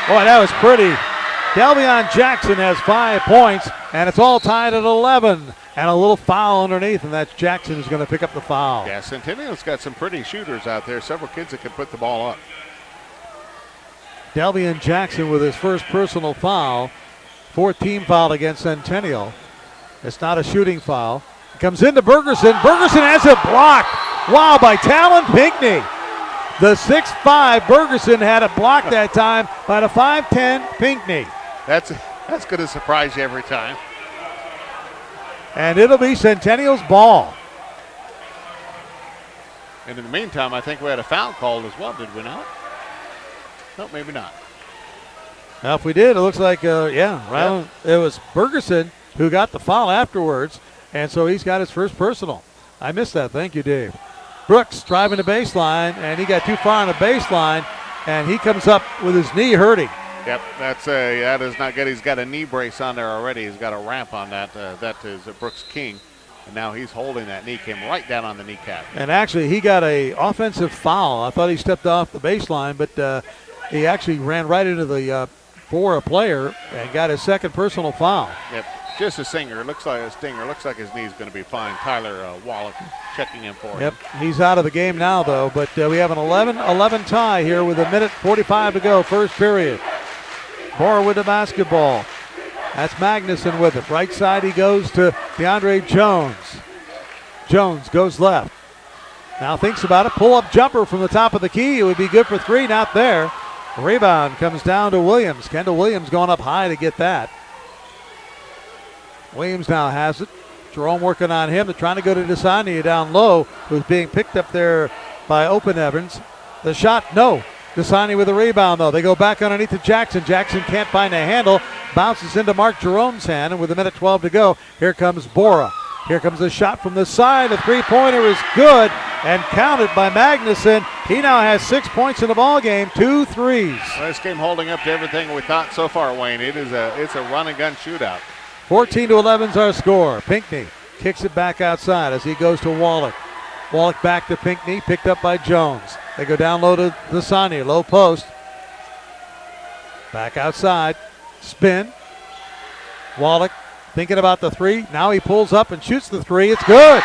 Boy, that was pretty. Delvion Jackson has 5 points, and it's all tied at 11. And a little foul underneath, and that's Jackson who's going to pick up the foul. Yeah, Centennial's got some pretty shooters out there. Several kids that can put the ball up. Delvion Jackson with his first personal foul. 4th team foul against Centennial. It's not a shooting foul. It comes into Bergeson. Bergeson has it blocked. Wow, by Talon Pinckney. The 6'5" Bergeson had it blocked that time by the 5'10" Pinckney. That's going to surprise you every time. And it'll be Centennial's ball. And in the meantime, I think we had a foul called as well, did we not? No, maybe not. Now, if we did, it looks like, it was Bergeson who got the foul afterwards, and so he's got his first personal. I missed that. Thank you, Dave. Brooks driving the baseline, and he got too far on the baseline, and he comes up with his knee hurting. Yep, that is not good. He's got a knee brace on there already. He's got a ramp on that. That is Brooks King, and now he's holding that knee. Came right down on the kneecap. And actually, he got a offensive foul. I thought he stepped off the baseline, but he actually ran right into the Borah player and got his second personal foul. Yep, just a stinger. Looks like his knee's going to be fine. Tyler Wallach checking in for him. Yep, he's out of the game now, though. But we have an 11-11 tie here with 1:45 to go, first period. Borah with the basketball. That's Magnuson with it. Right side he goes to DeAndre Jones. Jones goes left. Now thinks about it. Pull-up jumper from the top of the key. It would be good for 3. Not there. Rebound comes down to Williams. Kendall Williams going up high to get that. Williams now has it. Jerome working on him. They're trying to go to Desania down low, who's being picked up there by Open Evans. The shot, no. Desani with a rebound, though. They go back underneath to Jackson. Jackson can't find a handle. Bounces into Mark Jerome's hand, and with 1:12 to go, here comes Borah. Here comes a shot from the side. The three-pointer is good and counted by Magnuson. He now has 6 points in the ball game, 2 threes. Well, this game holding up to everything we thought so far, Wayne. It's a run-and-gun shootout. 14-11 is our score. Pinckney kicks it back outside as he goes to Wallach. Wallach back to Pinckney, picked up by Jones. They go down low to Desani, low post. Back outside, spin. Wallach thinking about the 3. Now he pulls up and shoots the 3. It's good.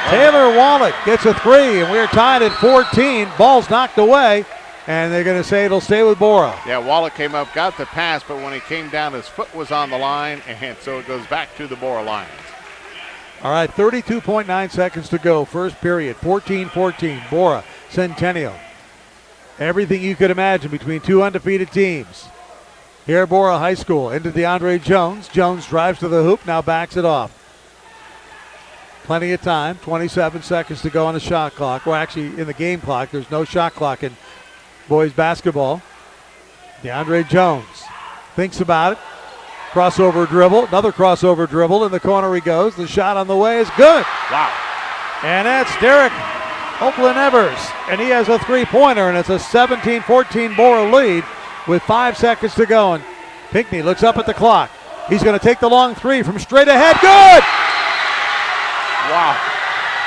Taylor Wallach gets a 3, and we're tied at 14. Ball's knocked away, and they're going to say it'll stay with Borah. Yeah, Wallach came up, got the pass, but when he came down, his foot was on the line, and so it goes back to the Borah Lions. All right, 32.9 seconds to go. First period, 14-14. Borah, Centennial. Everything you could imagine between two undefeated teams. Here at Borah High School, into DeAndre Jones. Jones drives to the hoop, now backs it off. Plenty of time, 27 seconds to go on the shot clock. Well, actually, in the game clock, there's no shot clock in boys basketball. DeAndre Jones thinks about it. Crossover dribble, another crossover dribble. In the corner he goes. The shot on the way is good. Wow. And that's Derek Oakland Evers. And he has a three-pointer, and it's a 17-14 Borah lead with 5 seconds to go. And Pinckney looks up at the clock. He's going to take the long 3 from straight ahead. Good! Wow.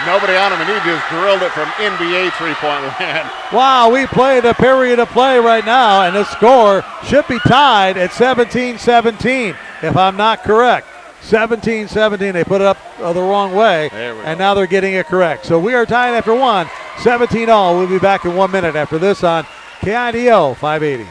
Nobody on him, and he just drilled it from NBA three-point land. Wow, we played a period of play right now, and the score should be tied at 17-17, if I'm not correct. 17-17, they put it up the wrong way, and now they're getting it correct. So we are tied after 1, 17-all. We'll be back in 1 minute after this on KIDO 580.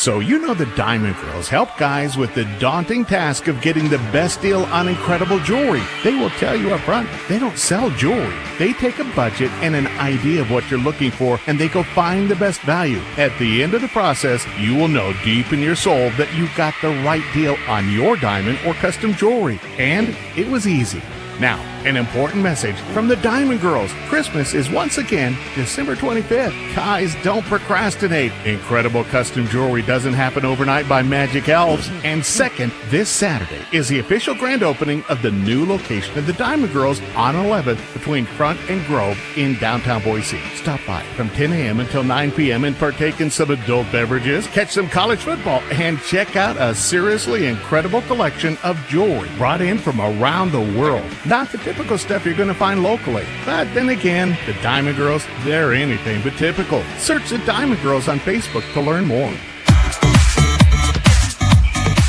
So you know the Diamond Girls help guys with the daunting task of getting the best deal on incredible jewelry. They will tell you up front, they don't sell jewelry. They take a budget and an idea of what you're looking for, and they go find the best value. At the end of the process, you will know deep in your soul that you got the right deal on your diamond or custom jewelry. And it was easy. Now, an important message from the Diamond Girls. Christmas is once again December 25th. Guys, don't procrastinate. Incredible custom jewelry doesn't happen overnight by magic elves. And second, this Saturday is the official grand opening of the new location of the Diamond Girls on 11th between Front and Grove in downtown Boise. Stop by from 10 a.m. until 9 p.m. and partake in some adult beverages, catch some college football, and check out a seriously incredible collection of jewelry brought in from around the world. Not the typical stuff you're going to find locally. But then again, the Diamond Girls, they're anything but typical. Search the Diamond Girls on Facebook to learn more.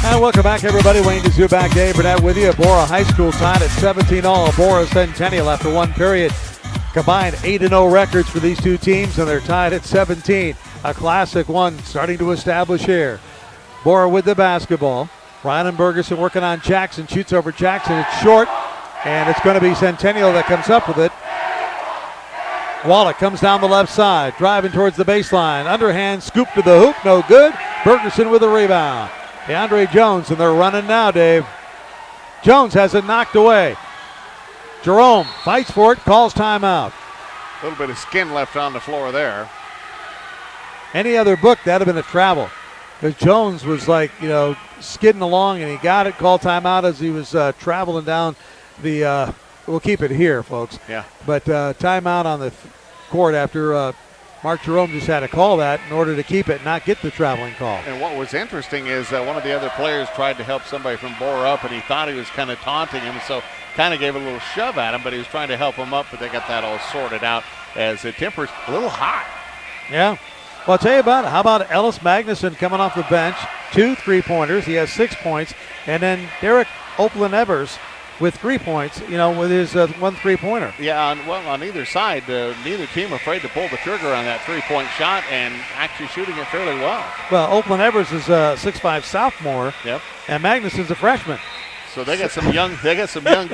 And welcome back, everybody. Wayne Dezubak, Dave Burnett with you. Borah High School tied at 17-all. Borah Centennial after one period. Combined 8-0 records for these two teams, and they're tied at 17. A classic one starting to establish here. Borah with the basketball. Ryan Bergerson working on Jackson. Shoots over Jackson. It's short. And it's going to be Centennial that comes up with it. Wallach comes down the left side, driving towards the baseline. Underhand scoop to the hoop, no good. Bergerson with a rebound. DeAndre Jones, and they're running now, Dave. Jones has it knocked away. Jerome fights for it, calls timeout. A little bit of skin left on the floor there. Any other book, that'd have been a travel. Because Jones was like, skidding along, and he got it, called timeout as he was traveling down the we'll keep it here, folks. Yeah. But timeout on the court after Mark Jerome just had to call that in order to keep it, not get the traveling call. And what was interesting is one of the other players tried to help somebody from Borah up, and he thought he was kind of taunting him, so kind of gave a little shove at him, but he was trying to help him up, but they got that all sorted out as the temper's a little hot. Yeah. Well, I'll tell you about it. How about Ellis Magnuson coming off the bench? 2 3-pointers. He has 6 points. And then Derek Oakland-Evers with 3 points, with his 1 3-pointer. Yeah, on either side, neither team afraid to pull the trigger on that 3-point shot and actually shooting it fairly well. Well, Oakland-Evers is a 6'5" sophomore. Yep. And Magnuson's a freshman. So they got some young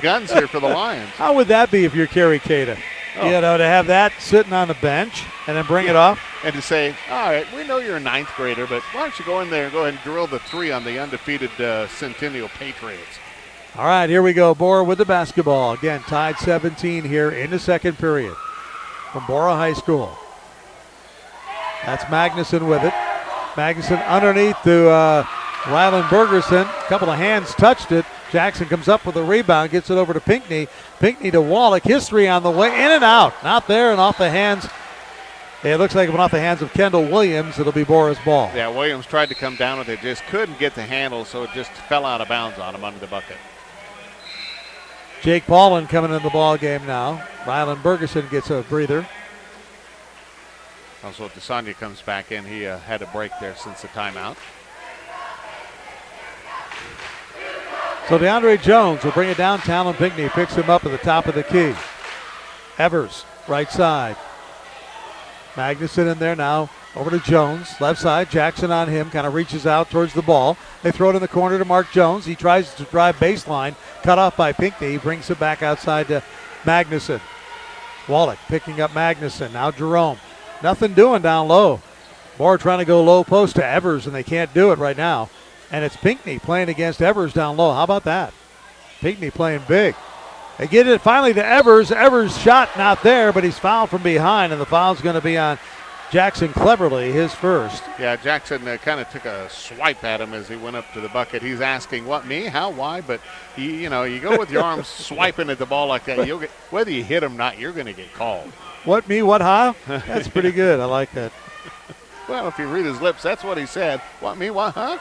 guns here for the Lions. How would that be if you're Kerry Cada? Oh. To have that sitting on the bench and then bring it off. And to say, all right, we know you're a 9th grader, but why don't you go in there and go ahead and drill the 3 on the undefeated Centennial Patriots. All right, here we go. Borah with the basketball. Again, tied 17 here in the second period from Borah High School. That's Magnuson with it. Magnuson underneath to Rylan Bergerson. A couple of hands touched it. Jackson comes up with a rebound, gets it over to Pinckney. Pinckney to Wallach. History on the way. In and out. Not there and off the hands. It looks like it went off the hands of Kendall Williams. It'll be Borah's ball. Yeah, Williams tried to come down with it. Just couldn't get the handle, so it just fell out of bounds on him under the bucket. Jake Paulin coming in the ball game now. Rylan Bergerson gets a breather. Also, DeSanya comes back in. He had a break there since the timeout. So DeAndre Jones will bring it down. Talon Pinckney picks him up at the top of the key. Evers, right side. Magnuson in there now. Over to Jones. Left side. Jackson on him. Kind of reaches out towards the ball. They throw it in the corner to Mark Jones. He tries to drive baseline. Cut off by Pinckney. He brings it back outside to Magnuson. Wallach picking up Magnuson. Now Jerome. Nothing doing down low. Borah trying to go low post to Evers, and they can't do it right now. And it's Pinckney playing against Evers down low. How about that? Pinckney playing big. They get it finally to Evers. Evers' shot not there, but he's fouled from behind, and the foul's going to be on Jackson Cleverly, his first. Yeah, Jackson kind of took a swipe at him as he went up to the bucket. He's asking, what, me? How, why? But, you go with your arms swiping at the ball like that. You'll get, whether you hit him or not, you're going to get called. What, me, what, huh? That's pretty good. I like that. Well, if you read his lips, that's what he said. What, me, what, huh?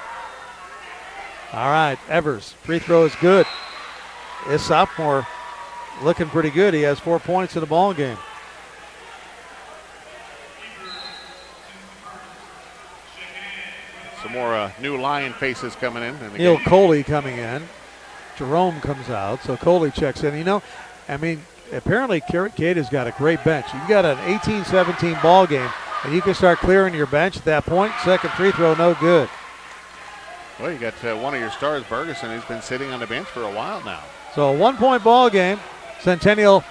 All right, Evers. Free throw is good. His sophomore looking pretty good. He has 4 points in the ball game. Some more new Lion faces coming in. Neil Coley coming in. Jerome comes out, so Coley checks in. Apparently Cada's got a great bench. You've got an 18-17 ball game. And you can start clearing your bench at that point. Second free throw, no good. Well, you got one of your stars, Bergeson, who's been sitting on the bench for a while now. So a 1-point ball game. Centennial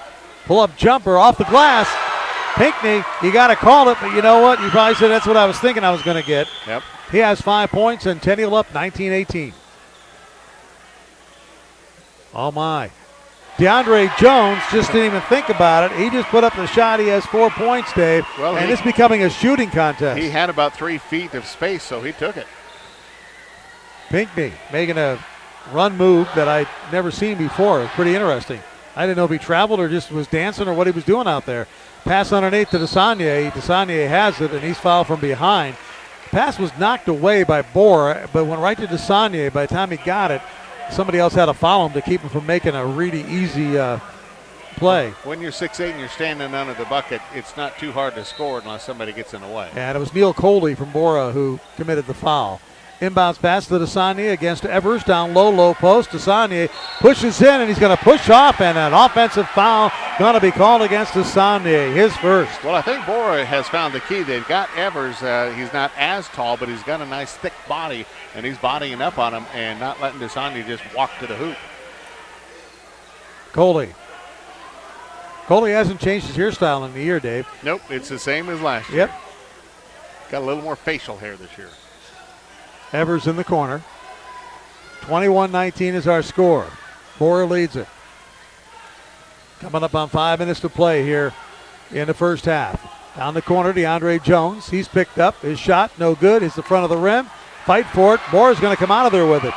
pull-up jumper off the glass. Pinckney, you got to call it, but you know what? You probably said that's what I was thinking I was going to get. Yep. He has 5 points. Centennial up 19-18. Oh, my. DeAndre Jones just didn't even think about it. He just put up the shot. He has 4 points, Dave. Well, and it's becoming a shooting contest. He had about 3 feet of space, so he took it. Pinckney making a run move that I'd never seen before. It was pretty interesting. I didn't know if he traveled or just was dancing or what he was doing out there. Pass underneath to Desaulnier. Desaulnier has it, and he's fouled from behind. Pass was knocked away by Borah, but went right to Desaulnier. By the time he got it, somebody else had to follow him to keep him from making a really easy play. When you're 6'8" and you're standing under the bucket, it's not too hard to score unless somebody gets in the way. And it was Neil Coley from Borah who committed the foul. Inbounds pass to Desaulnier against Evers, down low post. Desaulnier pushes in, and he's going to push off, and an offensive foul going to be called against Desaulnier, his first. Well, I think Borah has found the key. They've got Evers. He's not as tall, but he's got a nice thick body, and he's bodying up on him and not letting Desaulnier just walk to the hoop. Coley hasn't changed his hairstyle in the year, Dave. Nope, it's the same as last year. Yep. Got a little more facial hair this year. Evers in the corner. 21-19 is our score. Borah leads it. Coming up on 5 minutes to play here in the first half. Down the corner, DeAndre Jones. He's picked up. His shot, no good. It's the front of the rim. Fight for it. Borah's going to come out of there with it.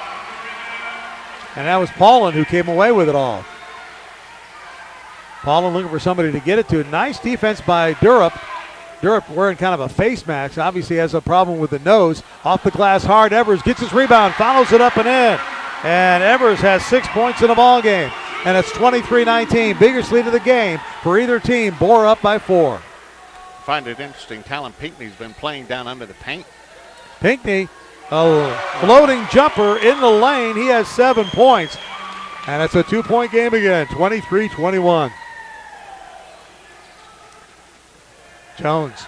And that was Paulin who came away with it all. Paulin looking for somebody to get it to. Nice defense by Durup. Durup wearing kind of a face mask. Obviously has a problem with the nose. Off the glass hard. Evers gets his rebound. Follows it up and in. And Evers has 6 points in the ball game. And it's 23-19. Biggest lead of the game for either team. Borah up by 4. Find it interesting. Talon Pinckney's been playing down under the paint. Pinckney, a floating jumper in the lane. He has 7 points. And it's a 2-point game again. 23-21. Jones.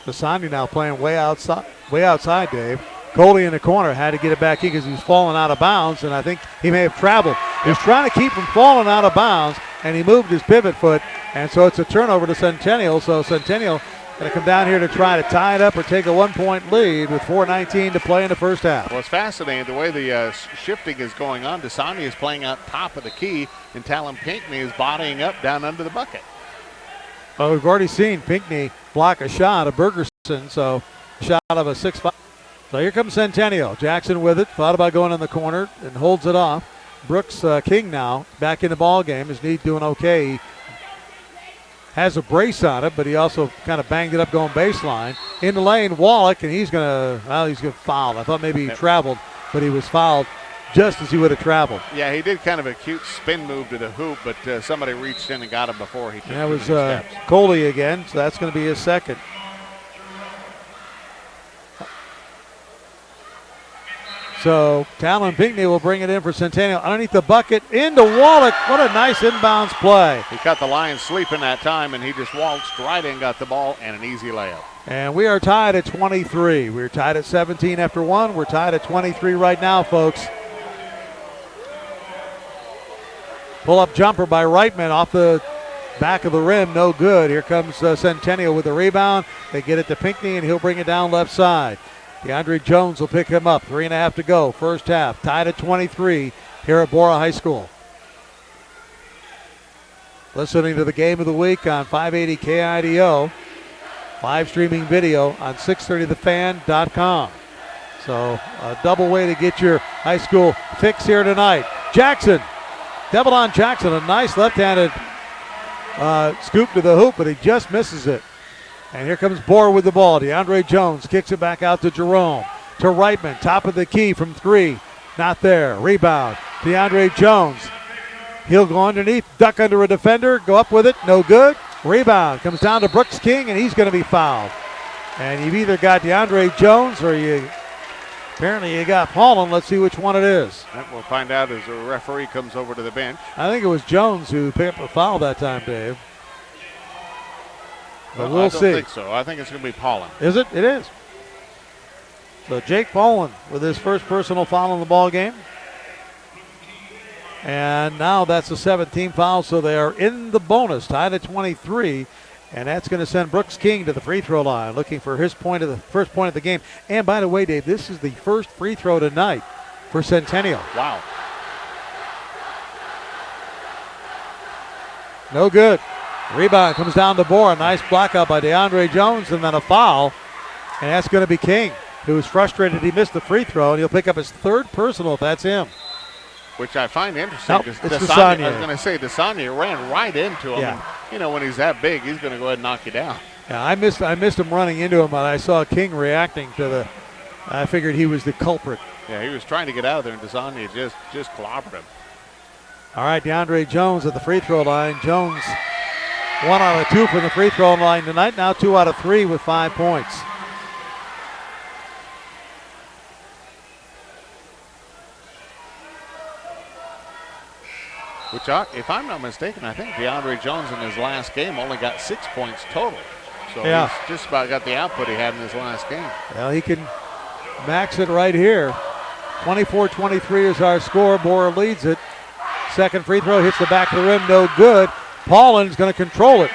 Desaulnier now playing way outside, Dave. Coley in the corner had to get it back in because he was falling out of bounds, and I think he may have traveled. He was trying to keep from falling out of bounds, and he moved his pivot foot, and so it's a turnover to Centennial. So Centennial going to come down here to try to tie it up or take a 1-point lead with 4:19 to play in the first half. Well, it's fascinating the way the shifting is going on. Desaulnier is playing out top of the key, and Talon Pinckney is bodying up down under the bucket. Well, we've already seen Pinckney block a shot of Bergerson, so shot of a 6-5. So here comes Centennial. Jackson with it. Thought about going in the corner and holds it off. Brooks King now back in the ball game. His knee doing okay. He has a brace on it, but he also kind of banged it up going baseline. In the lane, Wallach, and he's going to foul. I thought maybe he traveled, but he was fouled just as he would have traveled. Yeah, he did kind of a cute spin move to the hoop, but somebody reached in and got him before he took that was steps. Coley again, so that's going to be his second. So Talon Pinckney will bring it in for Centennial. Underneath the bucket, into Wallach. What a nice inbounds play. He caught the Lions sleeping that time, and he just waltzed right in, got the ball, and an easy layup. And we are tied at 23. We're tied at 17 after 1. We're tied at 23 right now, folks. Pull-up jumper by Reitman off the back of the rim, no good. Here comes Centennial with the rebound. They get it to Pinckney, and he'll bring it down left side. DeAndre Jones will pick him up. 3.5 to go. First half. Tied at 23 here at Borah High School. Listening to the game of the week on 580 KIDO. Live streaming video on 630thefan.com. So a double way to get your high school fix here tonight. Jackson. Double on Jackson. A nice left-handed scoop to the hoop, but he just misses it. And here comes Borah with the ball. DeAndre Jones kicks it back out to Jerome. To Reitman, top of the key from 3. Not there. Rebound. DeAndre Jones. He'll go underneath, duck under a defender, go up with it, no good. Rebound. Comes down to Brooks King, and he's going to be fouled. And you've either got DeAndre Jones or apparently you got Paulin. Let's see which one it is. Yep, we'll find out as the referee comes over to the bench. I think it was Jones who picked up the foul that time, Dave. But we'll see. I don't think so. I think it's going to be Paulin. Is it? It is. So Jake Paulin with his first personal foul in the ball game. And now that's a 17 foul, so they are in the bonus, tied at 23. And that's going to send Brooks King to the free throw line, looking for his first point of the game. And by the way, Dave, this is the first free throw tonight for Centennial. Wow. No good. Rebound comes down to Borah. Nice block out by DeAndre Jones, and then a foul. And that's going to be King, who was frustrated he missed the free throw, and he'll pick up his third personal if that's him. Which I find interesting. Nope, it's Desanya. I was going to say, Desanya ran right into him. Yeah. And, when he's that big, he's going to go ahead and knock you down. Yeah, I missed him running into him, but I saw King reacting to I figured he was the culprit. Yeah, he was trying to get out of there, and Desanya just clobbered him. All right, DeAndre Jones at the free throw line. Jones 1 out of 2 from the free throw line tonight. Now 2 out of 3 with 5 points. Which, if I'm not mistaken, I think DeAndre Jones in his last game only got 6 points total. So yeah, he's just about got the output he had in his last game. Well, he can max it right here. 24-23 is our score. Borah leads it. Second free throw hits the back of the rim, no good. Paulin's going to control it.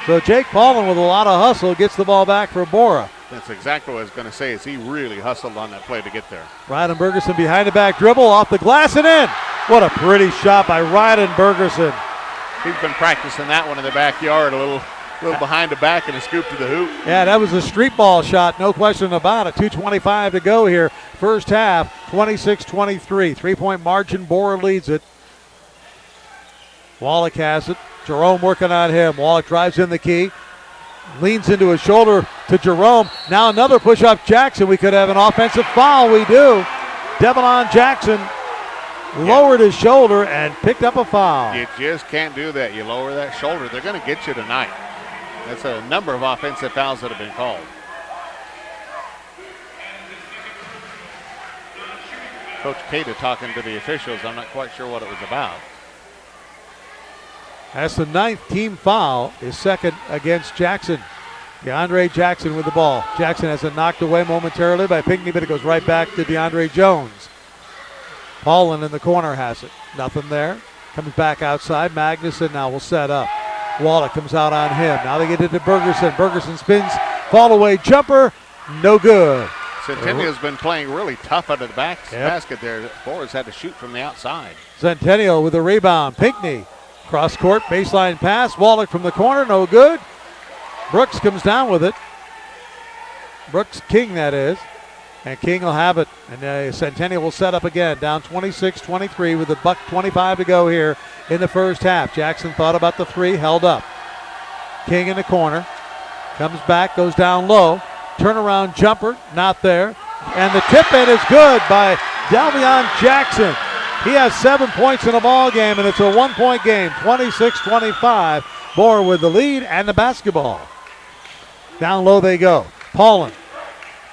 So Jake Paulin with a lot of hustle gets the ball back for Borah. That's exactly what I was going to say, is he really hustled on that play to get there. Ryden Bergerson behind the back dribble, off the glass and in. What a pretty shot by Ryden Bergerson. He's been practicing that one in the backyard, a little behind the back and a scoop to the hoop. Yeah, that was a street ball shot, no question about it. 2:25 to go here. First half, 26-23. 3-point margin, Borah leads it. Wallach has it. Jerome working on him. Wallach drives in the key. Leans into his shoulder to Jerome. Now another push-up Jackson. We could have an offensive foul. We do. Devon Jackson lowered his shoulder and picked up a foul. You just can't do that. You lower that shoulder, they're going to get you tonight. That's a number of offensive fouls that have been called. Coach Cada talking to the officials. I'm not quite sure what it was about. That's the 9th team foul, his second against Jackson. DeAndre Jackson with the ball. Jackson has it knocked away momentarily by Pinckney, but it goes right back to DeAndre Jones. Paulin in the corner has it. Nothing there. Comes back outside. Magnuson now will set up. Wallach comes out on him. Now they get it to Bergerson. Bergerson spins. Fall away jumper. No good. Centennial's been playing really tough out of the basket there. Borah's had to shoot from the outside. Centennial with the rebound. Pinckney. Cross court, baseline pass. Wallach from the corner, no good. Brooks comes down with it. Brooks King, that is. And King will have it. And Centennial will set up again. Down 26-23 with $1:25 to go here in the first half. Jackson thought about the three, held up. King in the corner. Comes back, goes down low. Turnaround jumper, not there. And the tip-in is good by Delvion Jackson. He has 7 points in a ball game, and it's a 1-point game, 26-25. Borah with the lead and the basketball. Down low they go. Paulin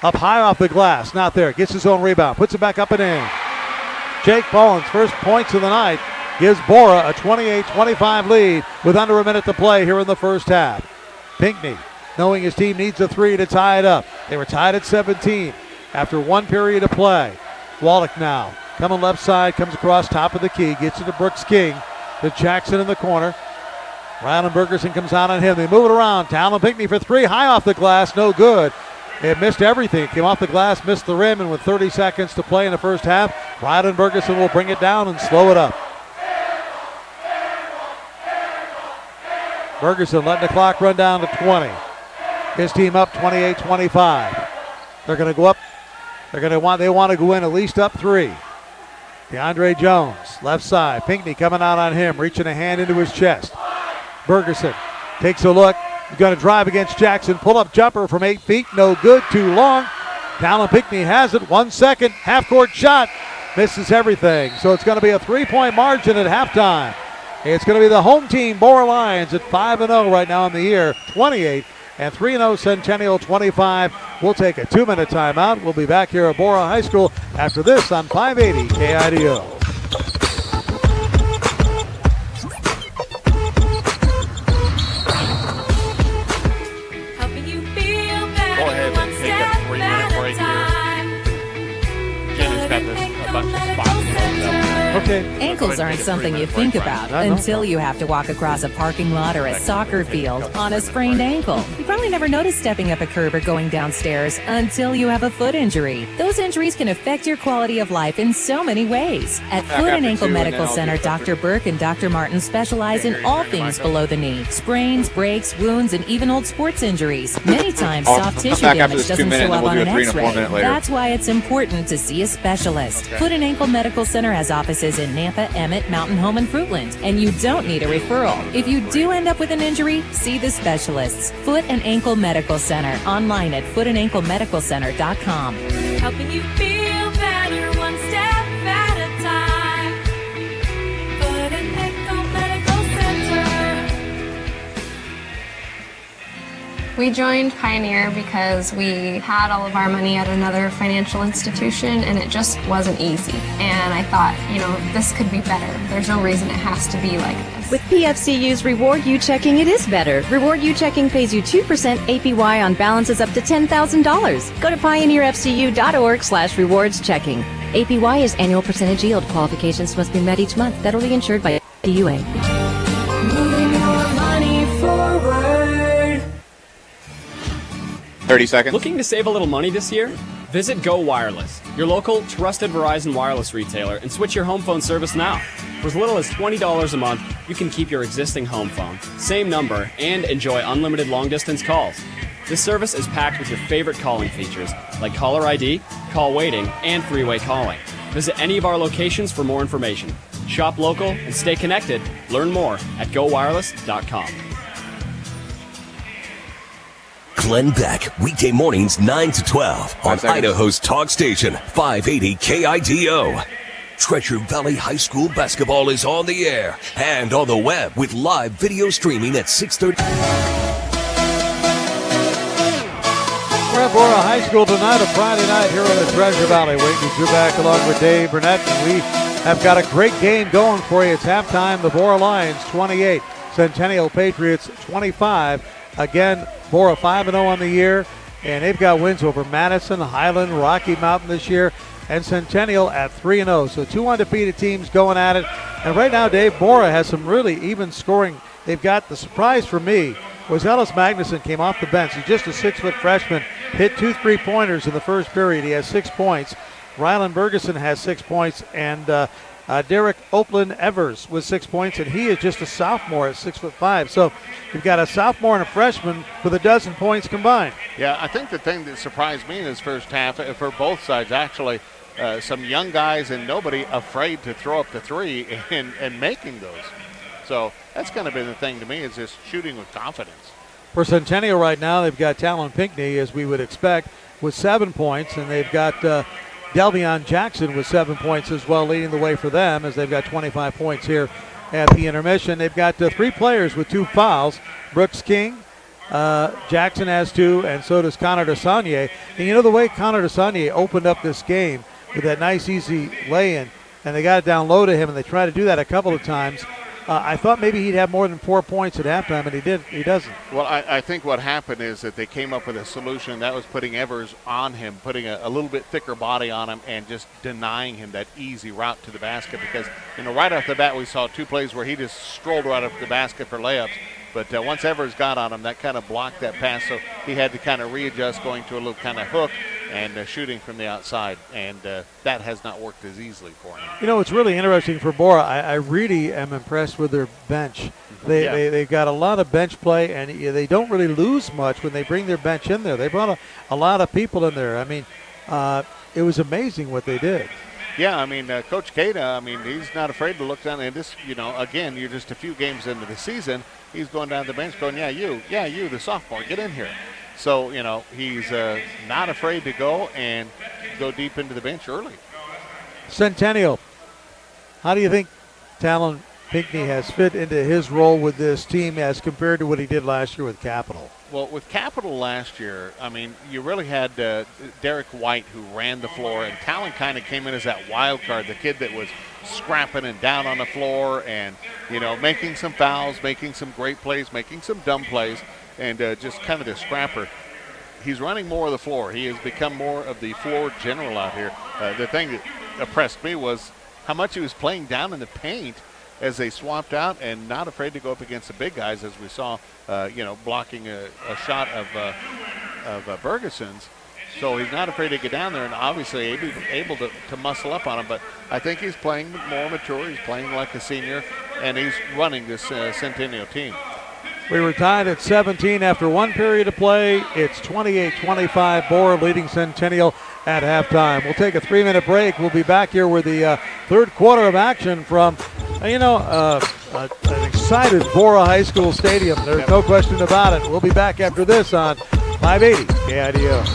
up high off the glass, not there. Gets his own rebound, puts it back up and in. Jake Paulin's first points of the night gives Borah a 28-25 lead with under a minute to play here in the first half. Pinckney, knowing his team needs a three to tie it up. They were tied at 17 after one period of play. Wallach now. Coming left side, comes across top of the key, gets it to Brooks King, to Jackson in the corner. Rylan Bergerson comes out on him. They move it around. Talon Pinckney for three, high off the glass, no good. It missed everything. Came off the glass, missed the rim, and with 30 seconds to play in the first half, Rylan Bergerson will bring it down and slow it up. Bergerson letting the clock run down to 20. His team up 28-25. They're going to go up. They want to go in at least up 3. DeAndre Jones, left side. Pinckney coming out on him, reaching a hand into his chest. Bergerson takes a look. He's going to drive against Jackson. Pull-up jumper from 8 feet. No good. Too long. Talon Pinckney has it. 1 second. Half-court shot. Misses everything. So it's going to be a 3-point margin at halftime. It's going to be the home team, Borah Lions, at 5-0 right now in the year. 28 and 3-0 Centennial 25. We'll take a 2-minute timeout. We'll be back here at Borah High School after this on 580 KIDO. got a bunch of spots loaded up. Okay. Ankles aren't something you think about until you have to walk across a parking lot or a soccer field on a sprained ankle. You probably never noticed stepping up a curb or going downstairs until you have a foot injury. Those injuries can affect your quality of life in so many ways. At Foot and Ankle Medical Center, Dr. Burke and Dr. Martin specialize in all things below the knee: sprains, breaks, wounds, and even old sports injuries. Many times, soft tissue damage doesn't show up on an X-ray. That's why it's important to see a specialist. Foot and Ankle Medical Center has offices in Nampa, Emmett, Mountain Home, and Fruitland, and you don't need a referral. If you do end up with an injury, see the specialists. Foot and Ankle Medical Center, online at footandanklemedicalcenter.com. Helping you feel better one step at a time. Foot and Ankle Medical Center. We joined Pioneer because we had all of our money at another financial institution and it just wasn't easy. And I thought, this could be better. There's no reason it has to be like this. With PFCU's Reward You Checking, it is better. Reward You Checking pays you 2% APY on balances up to $10,000. Go to pioneerfcu.org/rewardschecking. APY is annual percentage yield. Qualifications must be met each month. Federally insured by DUA. Moving your money forward. 30 seconds. Looking to save a little money this year? Visit Go Wireless, your local trusted Verizon wireless retailer, and switch your home phone service now. For as little as $20 a month, you can keep your existing home phone, same number, and enjoy unlimited long-distance calls. This service is packed with your favorite calling features, like caller ID, call waiting, and three-way calling. Visit any of our locations for more information. Shop local and stay connected. Learn more at gowireless.com. Glenn Beck, weekday mornings 9 to 12 on Idaho's talk station, 580 KIDO. Treasure Valley High School basketball is on the air and on the web with live video streaming at 6:30. We're at Borah High School tonight, a Friday night here in the Treasure Valley. Wayne Zubak along with Dave Burnett, and we have got a great game going for you. It's halftime. The Borah Lions 28, Centennial Patriots 25. Again, Borah 5-0 on the year, and they've got wins over Madison, Highland, Rocky Mountain this year, and Centennial at 3-0. So two undefeated teams going at it. And right now, Dave, Borah has some really even scoring. They've got the surprise for me was Ellis Magnuson came off the bench. He's just a 6-foot freshman, hit 2 3-pointers in the first period. He has 6 points. Rylan Bergeson has 6 points, and Derek Oakland Evers with 6 points, and he is just a sophomore at 6'5". So you've got a sophomore and a freshman with a dozen points combined. Yeah, I think the thing that surprised me in this first half, for both sides actually, some young guys and nobody afraid to throw up the three and making those. So that's kind of been the thing to me, is just shooting with confidence. For Centennial right now, they've got Talon Pinckney, as we would expect, with 7 points, and they've got Delvion Jackson with 7 points as well, leading the way for them, as they've got 25 points here at the intermission. They've got 3 players with 2 fouls. Brooks King, Jackson has 2, and so does Connor DeSagne. And you know the way Connor DeSagne opened up this game with that nice, easy lay-in, and they got it down low to him, and they tried to do that a couple of times. I thought maybe he'd have more than 4 points at halftime, and he doesn't. Well, I think what happened is that they came up with a solution that was putting Evers on him, putting a little bit thicker body on him, and just denying him that easy route to the basket. Because, right off the bat, we saw 2 plays where he just strolled right up to the basket for layups. But once Evers got on him, that kind of blocked that pass, so he had to kind of readjust, going to a little kind of hook and shooting from the outside, and that has not worked as easily for him. It's really interesting for Borah. I really am impressed with their bench. They've got a lot of bench play, and they don't really lose much when they bring their bench in there. They brought a lot of people in there. I mean, it was amazing what they did. Yeah, Coach Cada, he's not afraid to look down. And this, again, you're just a few games into the season. He's going down the bench going, you, the sophomore, get in here. So, he's not afraid to go and go deep into the bench early. Centennial, how do you think Talon Pinckney has fit into his role with this team as compared to what he did last year with Capital? Well, with Capital last year, you really had Derek White, who ran the floor, and Talon kind of came in as that wild card, the kid that was scrapping and down on the floor and, making some fouls, making some great plays, making some dumb plays, and just kind of the scrapper. He's running more of the floor. He has become more of the floor general out here. The thing that impressed me was how much he was playing down in the paint as they swapped out and not afraid to go up against the big guys, as we saw, blocking a shot of Bergeson's. So he's not afraid to get down there and obviously able to muscle up on him. But I think he's playing more mature. He's playing like a senior, and he's running this Centennial team. We were tied at 17 after one period of play. It's 28-25, Borah leading Centennial at halftime. We'll take a 3-minute break. We'll be back here with the third quarter of action from, an excited Borah High School Stadium. There's no question about it. We'll be back after this on 580 KIDO.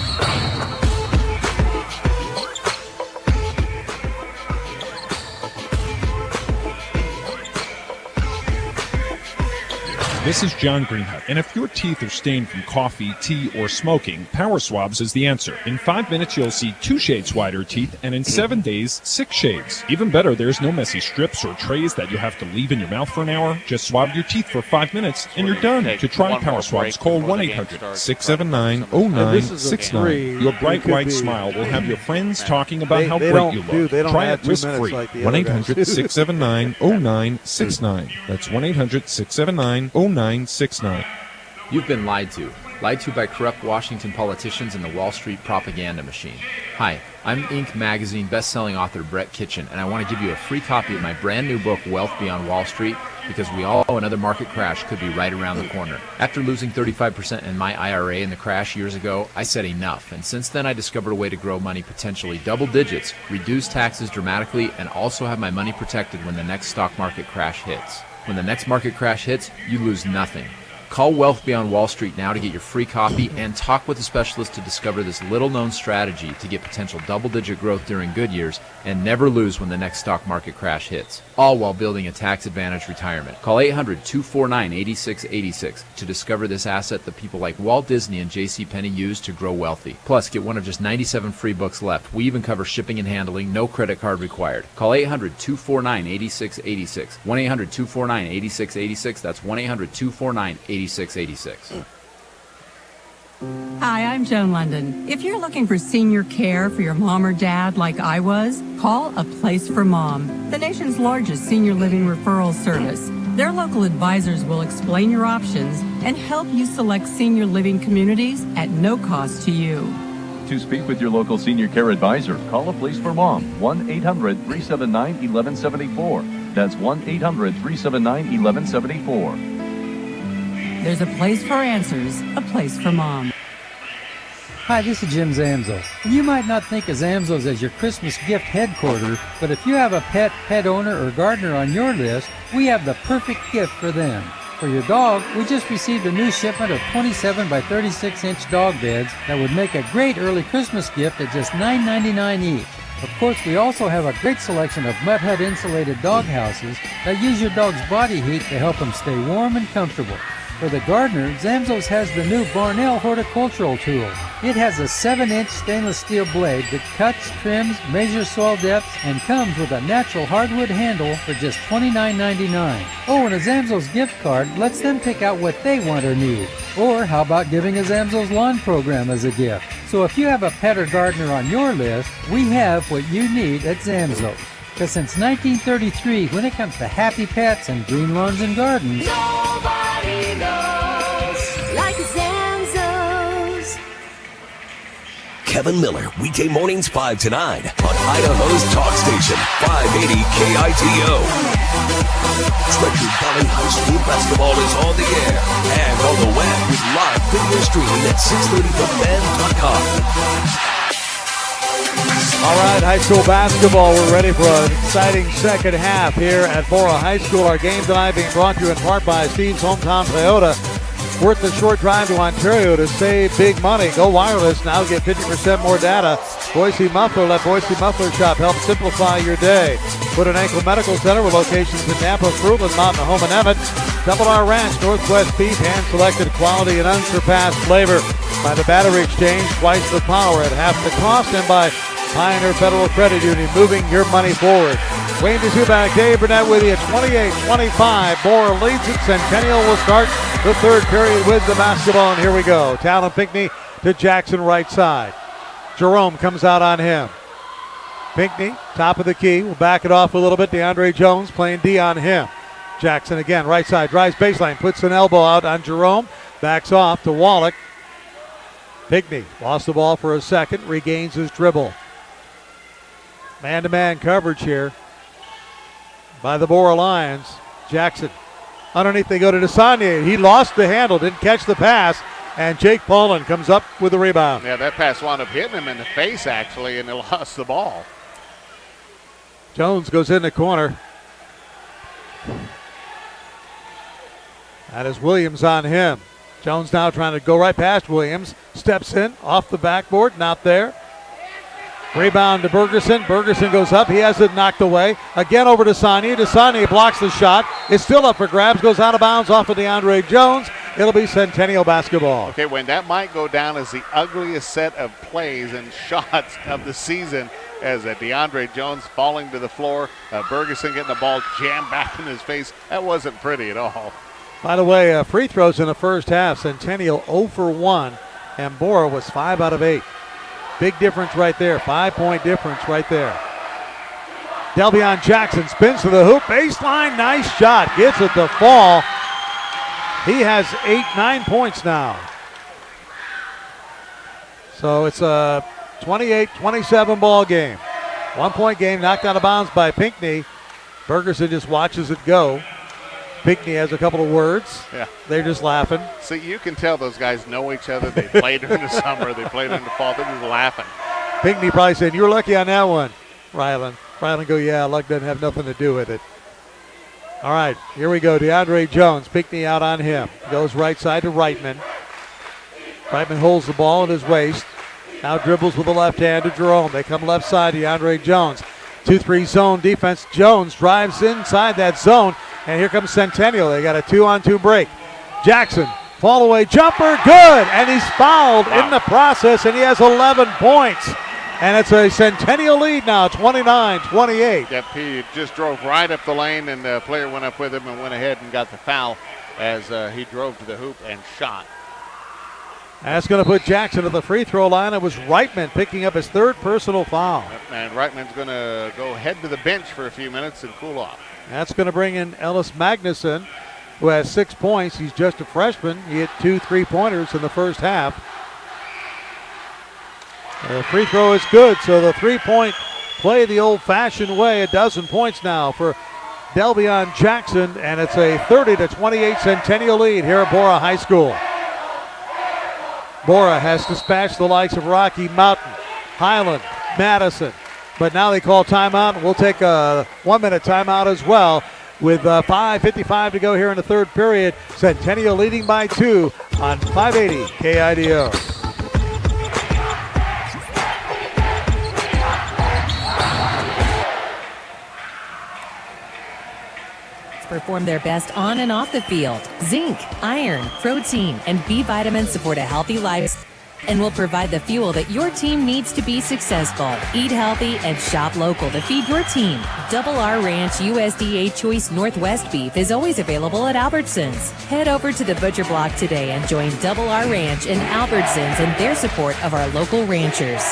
This is John Greenhut, and if your teeth are stained from coffee, tea, or smoking, Power Swabs is the answer. In 5 minutes, you'll see 2 shades whiter teeth, and in 7 days, 6 shades. Even better, there's no messy strips or trays that you have to leave in your mouth for an hour. Just swab your teeth for 5 minutes, and you're done. To try Power Swabs, call 1-800-679-0969. Your bright, white smile will have your friends talking about how great you look. Try it risk-free. 1-800-679-0969. That's 1-800-679-0969. You've been lied to by corrupt Washington politicians and the Wall Street propaganda machine. Hi, I'm Inc. magazine best-selling author Brett Kitchen, and I want to give you a free copy of my brand new book, Wealth Beyond Wall Street, because we all know another market crash could be right around the corner. After losing 35% in my IRA in the crash years ago, I said enough, and since then I discovered a way to grow money potentially double digits, reduce taxes dramatically, and also have my money protected when the next stock market crash hits. When the next market crash hits, you lose nothing. Call Wealth Beyond Wall Street now to get your free copy and talk with a specialist to discover this little-known strategy to get potential double-digit growth during good years and never lose when the next stock market crash hits, all while building a tax-advantaged retirement. Call 800-249-8686 to discover this asset that people like Walt Disney and JCPenney use to grow wealthy. Plus, get one of just 97 free books left. We even cover shipping and handling, no credit card required. Call 800-249-8686. 1-800-249-8686. That's 1-800-249-8686. 8686. Hi, I'm Joan London. If you're looking for senior care for your mom or dad like I was, call A Place for Mom, the nation's largest senior living referral service. Their local advisors will explain your options and help you select senior living communities at no cost to you. To speak with your local senior care advisor, call A Place for Mom, 1-800-379-1174. That's 1-800-379-1174. There's a place for answers, a place for mom. Hi, this is Jim Zamzo. You might not think of Zamzo's as your Christmas gift headquarters, but if you have a pet owner, or gardener on your list, we have the perfect gift for them. For your dog, we just received a new shipment of 27 by 36-inch dog beds that would make a great early Christmas gift at just $9.99 each. Of course, we also have a great selection of mud hut insulated dog houses that use your dog's body heat to help them stay warm and comfortable. For the gardener, Zamzo's has the new Barnell horticultural tool. It has a 7-inch stainless steel blade that cuts, trims, measures soil depths, and comes with a natural hardwood handle for just $29.99. Oh, and a Zamzo's gift card lets them pick out what they want or need. Or how about giving a Zamzo's lawn program as a gift? So if you have a pet or gardener on your list, we have what you need at Zamzo's. Because since 1933, when it comes to happy pets and green lawns and gardens, Nobody knows like Zamzo's. Kevin Miller, weekday mornings 5 to 9 on Idaho's talk station, 580 KIDO. Treasure Valley High School basketball is on the air and on the web with live video streaming at 630thefan.com. All right, high school basketball. We're ready for an exciting second half here at Borah High School. Our game tonight being brought to you in part by Steve's Hometown Toyota. Worth the short drive to Ontario to save big money. Go wireless now. Get 50% more data. Boise Muffler. Let Boise Muffler Shop help simplify your day. Put an Ankle Medical Center with locations in Napa, Fruitland, Mountain Home, and Emmett. Double R Ranch, Northwest Beef, hand-selected quality and unsurpassed flavor. By the Battery Exchange, twice the power at half the cost, and by Pioneer Federal Credit Union, moving your money forward. Wayne DeSubac, Dave Burnett with you at 28-25. Borah leads it. Centennial will start the third period with the basketball, and here we go. Talon Pinckney to Jackson right side. Jerome comes out on him. Pinckney, top of the key, will back it off a little bit. DeAndre Jones playing D on him. Jackson again, right side, drives baseline, puts an elbow out on Jerome, backs off to Wallach. Pinckney lost the ball for a second, regains his dribble. Man-to-man coverage here by the Borah Lions. Jackson underneath, they go to Desanya. He lost the handle, didn't catch the pass, and Jake Paulin comes up with the rebound. Yeah, that pass wound up hitting him in the face, actually, and he lost the ball. Jones goes in the corner. That is Williams on him. Jones now trying to go right past Williams. Steps in, off the backboard, not there. Rebound to Bergerson. Bergerson goes up. He has it knocked away. Again over to Desanya. Desanya blocks the shot. It's still up for grabs. Goes out of bounds off of DeAndre Jones. It'll be Centennial basketball. Okay, when that might go down as the ugliest set of plays and shots of the season, as DeAndre Jones falling to the floor, Bergerson getting the ball jammed back in his face. That wasn't pretty at all. By the way, free throws in the first half. Centennial 0 for 1, and Borah was 5 out of 8. Big difference right there. 5-point difference right there. Delvion Jackson spins to the hoop. Baseline, nice shot. Gets it to fall. He has 9 points now. So it's a 28-27 ball game. 1-point game, knocked out of bounds by Pinckney. Bergerson just watches it go. Pinckney has a couple of words. Yeah. They're just laughing. See, you can tell those guys know each other. They played during the summer. They played in the fall. They're just laughing. Pinckney probably saying, "You were lucky on that one, Rylan." Rylan go, "Yeah, luck doesn't have nothing to do with it." All right, here we go. DeAndre Jones, Pinckney out on him. Goes right side to Reitman. Reitman holds the ball at his waist. Now dribbles with the left hand to Jerome. They come left side, DeAndre Jones. 2-3 zone defense. Jones drives inside that zone. And here comes Centennial. They got a 2-on-2 break. Jackson, fall away jumper, good. And he's fouled in the process, and he has 11 points. And it's a Centennial lead now, 29-28. Yep, he just drove right up the lane, and the player went up with him and went ahead and got the foul as he drove to the hoop and shot. That's going to put Jackson at the free throw line. It was Reitman picking up his third personal foul. Yep, and Reitman's going to go head to the bench for a few minutes and cool off. That's going to bring in Ellis Magnuson, who has 6 points. He's just a freshman. He hit 2 3-pointers in the first half. The free throw is good, so the 3-point play the old-fashioned way. 12 points now for Delvion Jackson, and it's a 30-28 Centennial lead here at Borah High School. Borah has dispatched the likes of Rocky Mountain, Highland, Madison. But now they call timeout. We'll take a 1-minute timeout as well with 5:55 to go here in the third period. Centennial leading by 2 on 580 KIDO. Perform their best on and off the field. Zinc, iron, protein, and B vitamins support a healthy life and will provide the fuel that your team needs to be successful. Eat healthy and shop local to feed your team. Double R Ranch USDA Choice Northwest Beef is always available at Albertsons. Head over to the Butcher Block today and join Double R Ranch and Albertsons in their support of our local ranchers.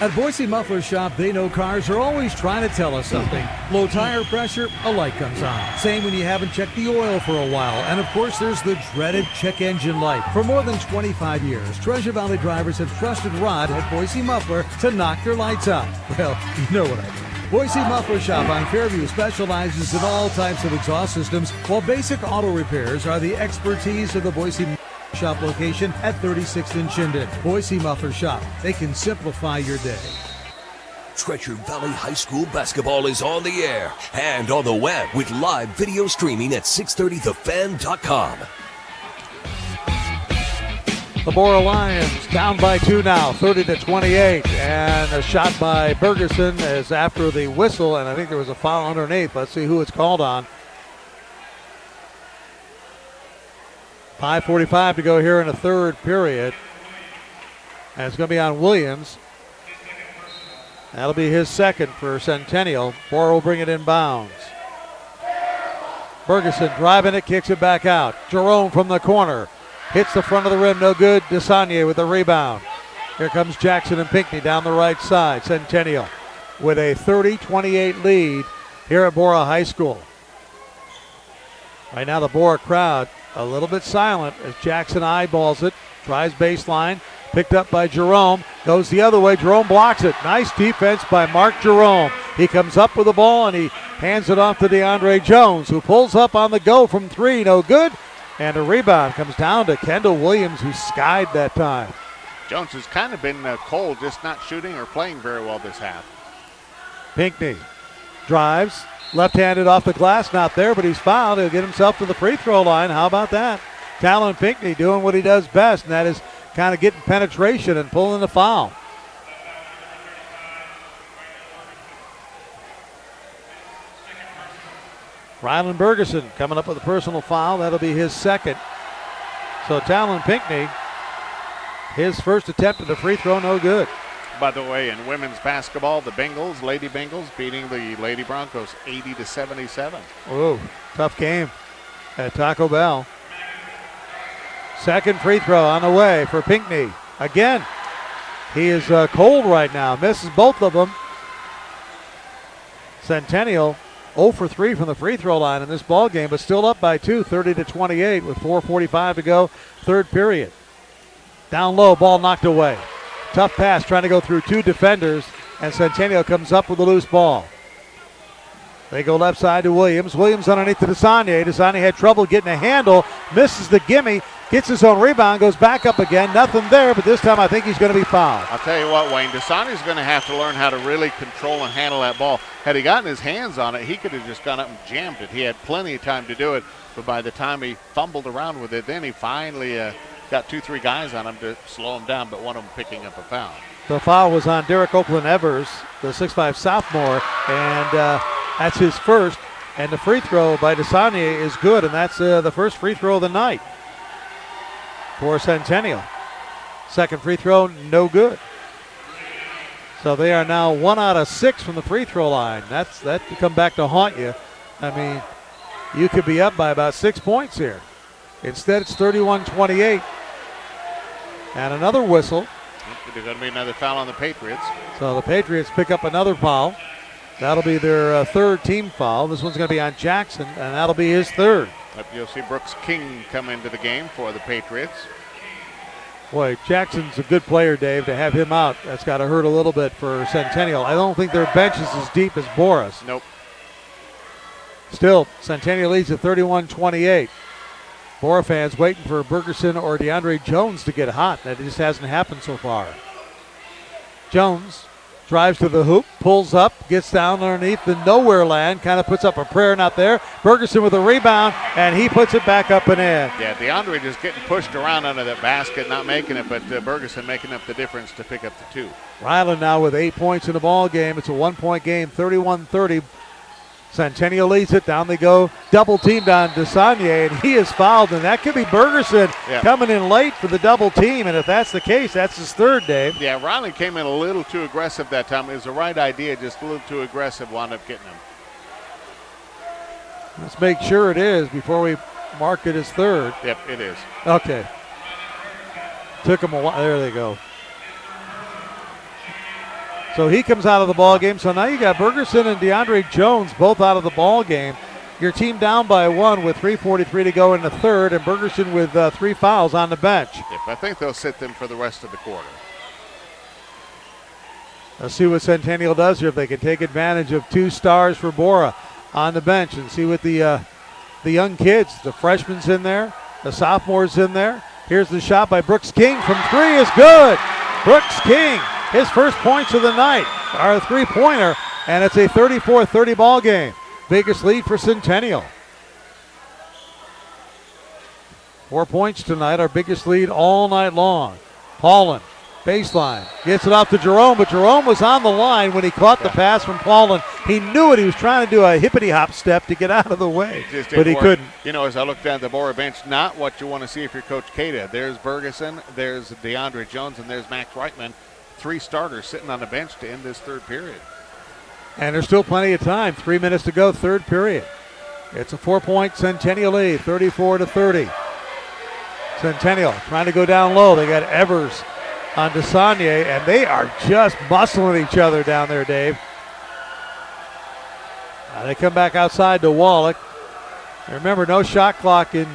At Boise Muffler Shop, they know cars are always trying to tell us something. Low tire pressure, a light comes on. Same when you haven't checked the oil for a while. And of course, there's the dreaded check engine light. For more than 25 years, Treasure Valley drivers have trusted Rod at Boise Muffler to knock their lights out. Well, you know what I mean. Boise Muffler Shop on Fairview specializes in all types of exhaust systems, while basic auto repairs are the expertise of the Boise Shop location at 36th and Chinden. Boise Muffler Shop. They can simplify your day. Treasure Valley High School basketball is on the air and on the web with live video streaming at 630thefan.com. The Borah Lions down by 2 now, 30-28, and a shot by Bergerson is after the whistle, and I think there was a foul underneath. Let's see who it's called on. 5:45 to go here in the third period. And it's going to be on Williams. That'll be his second for Centennial. Borah will bring it in bounds. Bergerson driving it, kicks it back out. Jerome from the corner. Hits the front of the rim, no good. Desanya with the rebound. Here comes Jackson and Pinckney down the right side. Centennial with a 30-28 lead here at Borah High School. Right now the Borah crowd a little bit silent as Jackson eyeballs it. Tries baseline. Picked up by Jerome. Goes the other way. Jerome blocks it. Nice defense by Mark Jerome. He comes up with the ball and he hands it off to DeAndre Jones, who pulls up on the go from three. No good. And a rebound comes down to Kendall Williams, who skied that time. Jones has kind of been cold, just not shooting or playing very well this half. Pinckney drives. Left-handed off the glass. Not there, but he's fouled. He'll get himself to the free throw line. How about that? Talon Pinckney doing what he does best, and that is kind of getting penetration and pulling the foul. Rylan Bergeson coming up with a personal foul. That'll be his second. So Talon Pinckney, his first attempt at the free throw, no good. By the way, in women's basketball, the Bengals, Lady Bengals, beating the Lady Broncos 80-77. Oh, tough game at Taco Bell. Second free throw on the way for Pinckney. Again, he is cold right now. Misses both of them. Centennial 0 for 3 from the free throw line in this ball game, but still up by 2, 30-28 with 4:45 to go, third period. Down low, ball knocked away. Tough pass trying to go through two defenders, and Centennial comes up with a loose ball. They go left side to Williams. Williams underneath to Desanye. Desanye had trouble getting a handle, misses the gimme, gets his own rebound, goes back up again. Nothing there, but this time I think he's going to be fouled. I'll tell you what, Wayne, Desante's going to have to learn how to really control and handle that ball. Had he gotten his hands on it, he could have just gone up and jammed it. He had plenty of time to do it, but by the time he fumbled around with it, then he finally got 2-3 guys on him to slow him down, but one of them picking up a foul. The foul was on Derek Oakland-Evers, the 6'5 sophomore, and that's his first. And the free throw by Desanye is good, and that's the first free throw of the night for Centennial. Second free throw, no good. So they are now 1 out of 6 from the free throw line. That could come back to haunt you. I mean, you could be up by about 6 points here. Instead, it's 31-28. And another whistle. There's going to be another foul on the Patriots. So the Patriots pick up another foul. That'll be their third team foul. This one's going to be on Jackson, and that'll be his third. You'll see Brooks King come into the game for the Patriots. Boy, Jackson's a good player, Dave. To have him out, that's got to hurt a little bit for Centennial. I don't think their bench is as deep as Borah's. Nope. Still, Centennial leads at 31-28. Borah fans waiting for Bergerson or DeAndre Jones to get hot. That just hasn't happened so far. Jones drives to the hoop, pulls up, gets down underneath the nowhere land, kind of puts up a prayer not there. Bergerson with a rebound, and he puts it back up and in. Yeah, DeAndre just getting pushed around under that basket, not making it, but Bergerson making up the difference to pick up the two. Ryland now with 8 points in the ball game. It's a 1-point game, 31-30. Centennial leads it. Down they go. Double teamed on Desanye, and he is fouled, and that could be Bergerson coming in late for the double team, and if that's the case, that's his third, Dave. Yeah, Riley came in a little too aggressive that time. It was the right idea, just a little too aggressive, wound up getting him. Let's make sure it is before we mark it as third. Yep, it is. Okay. Took him a while. There they go. So he comes out of the ball game. So now you got Bergerson and DeAndre Jones both out of the ball game. Your team down by 1 with 3:43 to go in the third, and Bergerson with 3 fouls on the bench. Yep, I think they'll sit them for the rest of the quarter. Let's see what Centennial does here, if they can take advantage of 2 stars for Borah on the bench, and see what the young kids, the freshmen's in there, the sophomores in there. Here's the shot by Brooks King from 3 is good. Brooks King, his first points of the night are a 3-pointer, and it's a 34-30 ball game. Biggest lead for Centennial. 4 points tonight, our biggest lead all night long. Paulin, baseline, gets it off to Jerome, but Jerome was on the line when he caught the pass from Paulin. He knew it. He was trying to do a hippity-hop step to get out of the way, but he couldn't. You know, as I looked down at the Borah bench, not what you want to see if you're Coach Cada. There's Bergerson, there's DeAndre Jones, and there's Max Reitman. 3 starters sitting on the bench to end this third period. And there's still plenty of time. 3 minutes to go, third period. It's a 4-point Centennial lead, 34-30. Centennial trying to go down low. They got Evers on Desanye, and they are just muscling each other down there, Dave. They come back outside to Wallach. And remember, no shot clock in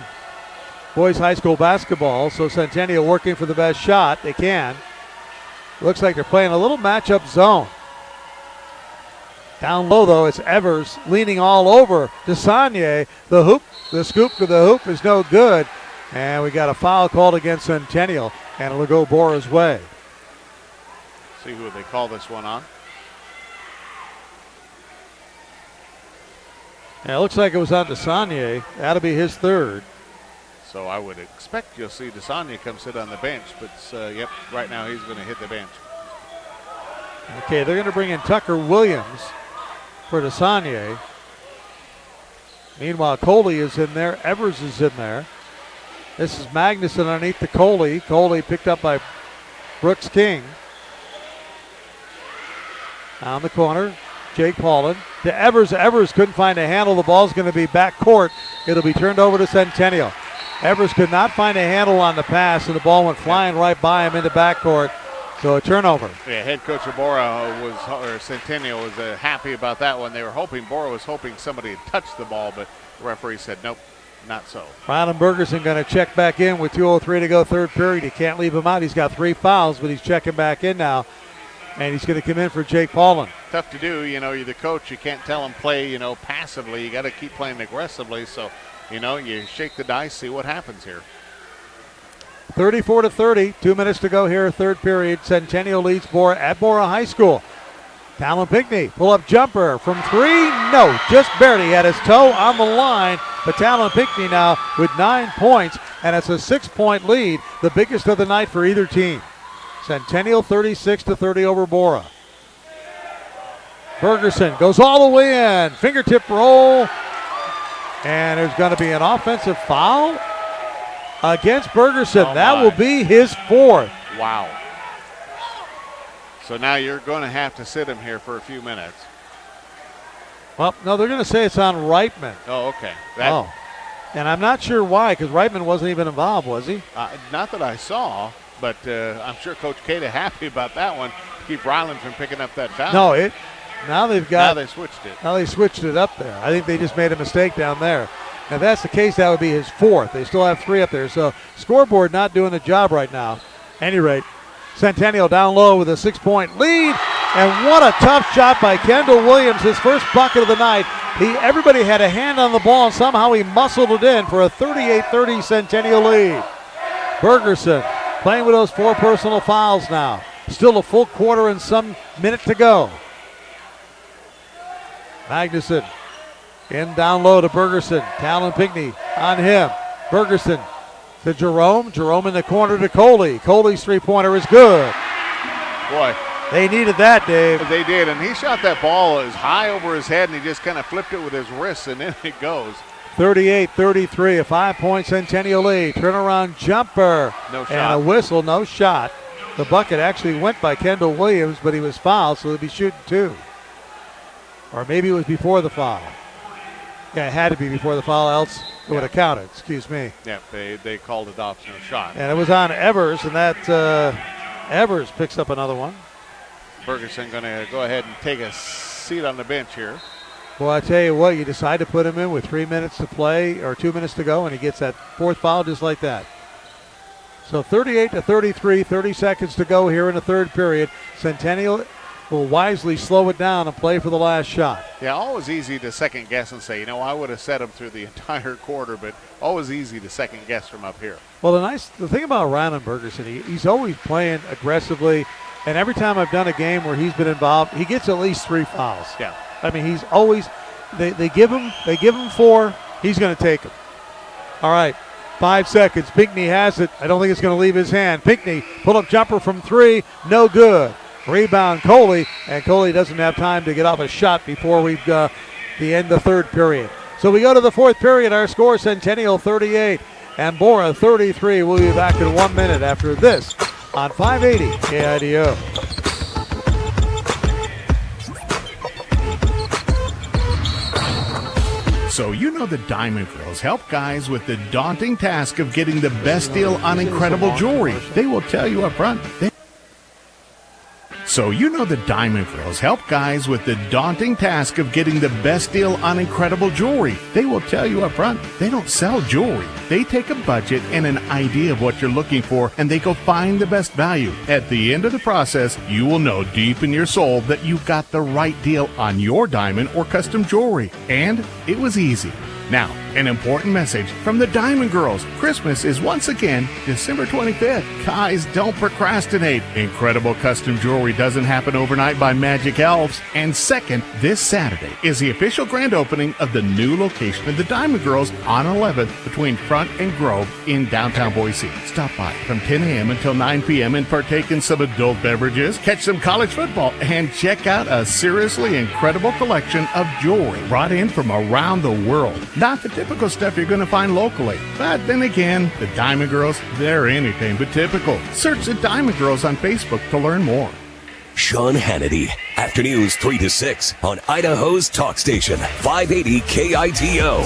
boys high school basketball, so Centennial working for the best shot they can. Looks like they're playing a little matchup zone. Down low, though, it's Evers leaning all over Desanye. The hoop, the scoop to the hoop is no good. And we got a foul called against Centennial, and it'll go Borah's way. See who they call this one on. Yeah, it looks like it was on Desanye. That'll be his third. So I would expect you'll see Desanye come sit on the bench, but yep, right now he's going to hit the bench. Okay, they're going to bring in Tucker Williams for Desanye. Meanwhile, Coley is in there. Evers is in there. This is Magnuson underneath the Coley. Coley picked up by Brooks King. Down the corner, Jake Paulin. To Evers. Evers couldn't find a handle. The ball's going to be back court. It'll be turned over to Centennial. Evers could not find a handle on the pass, and the ball went flying right by him into backcourt. So a turnover. Yeah, head coach of Centennial was happy about that one. Borah was hoping somebody had touched the ball, but the referee said nope, not so. Rylan Bergerson going to check back in with 2:03 to go, third period. He can't leave him out. He's got 3 fouls, but he's checking back in now, and he's going to come in for Jake Paulin. Tough to do, you're the coach. You can't tell him play, passively. You got to keep playing aggressively. So, you shake the dice, see what happens here. 34-30, 2 minutes to go here, third period. Centennial leads Borah at Borah High School. Talon Pinckney, pull-up jumper from 3. No, just barely had his toe on the line. But Talon Pinckney now with 9 points, and it's a 6-point lead, the biggest of the night for either team. Centennial 36-30 over Borah. Bergerson goes all the way in, fingertip roll, and there's going to be an offensive foul against Bergerson. That will be his 4th. Wow. So now you're going to have to sit him here for a few minutes. Well, no, they're going to say it's on Reitman. Oh, okay. And I'm not sure why, because Reitman wasn't even involved, was he? Not that I saw, but I'm sure Coach Cada happy about that one. Keep Ryland from picking up that foul. No, now they switched it. Now they switched it up there. I think they just made a mistake down there. Now, if that's the case, that would be his 4th. They still have 3 up there. So scoreboard not doing the job right now. At any rate, Centennial down low with a 6-point lead. And what a tough shot by Kendall Williams, his first bucket of the night. Everybody had a hand on the ball, and somehow he muscled it in for a 38-30 Centennial lead. Bergerson playing with those 4 personal fouls now. Still a full quarter and some minute to go. Magnuson in down low to Bergerson. Talon Pinckney on him. Bergerson to Jerome. Jerome in the corner to Coley. Coley's 3-pointer is good. Boy. They needed that, Dave. They did, and he shot that ball as high over his head, and he just kind of flipped it with his wrists, and in it goes. 38-33, a 5-point Centennial lead. Turnaround jumper. No shot. And a whistle, no shot. The bucket actually went by Kendall Williams, but he was fouled, so he'll be shooting 2. Or maybe it was before the foul. Yeah, it had to be before the foul, else it would have counted. Excuse me. Yeah, they called it off, no shot. And it was on Evers, and that Evers picks up another one. Bergerson going to go ahead and take a seat on the bench here. Well, I tell you what, you decide to put him in with 3 minutes to play or 2 minutes to go, and he gets that 4th foul just like that. So 38-33, 30 seconds to go here in the third period. Centennial will wisely slow it down and play for the last shot. Yeah, always easy to second guess and say, I would have set him through the entire quarter, but always easy to second guess from up here. Well, the thing about Rylan Bergerson, he's always playing aggressively, and every time I've done a game where he's been involved, he gets at least 3 fouls. Yeah. I mean, he's always they give him 4, he's going to take them. All right. 5 seconds. Pinckney has it. I don't think it's going to leave his hand. Pinckney, pull-up jumper from 3, no good. Rebound Coley, and Coley doesn't have time to get off a shot before we the end of the third period. So we go to the fourth period. Our score, Centennial 38 and Borah 33. We'll be back in 1 minute after this on 580 KIDO. So the Diamond Girls help guys with the daunting task of getting the best deal on incredible jewelry. They will tell you up front. So you know the Diamond Girls help guys with the daunting task of getting the best deal on incredible jewelry. They will tell you up front, they don't sell jewelry. They take a budget and an idea of what you're looking for, and they go find the best value. At the end of the process, you will know deep in your soul that you got the right deal on your diamond or custom jewelry. And it was easy. Now, an important message from the Diamond Girls. Christmas is once again December 25th. Guys, don't procrastinate. Incredible custom jewelry doesn't happen overnight by magic elves. And second, this Saturday is the official grand opening of the new location of the Diamond Girls on 11th between Front and Grove in downtown Boise. Stop by from 10 a.m. until 9 p.m. and partake in some adult beverages, catch some college football, and check out a seriously incredible collection of jewelry brought in from around the world. Not the typical stuff you're going to find locally. But then again, the Diamond Girls, they're anything but typical. Search the Diamond Girls on Facebook to learn more. Sean Hannity, afternoons 3 to 6 on Idaho's talk station, 580 KITO.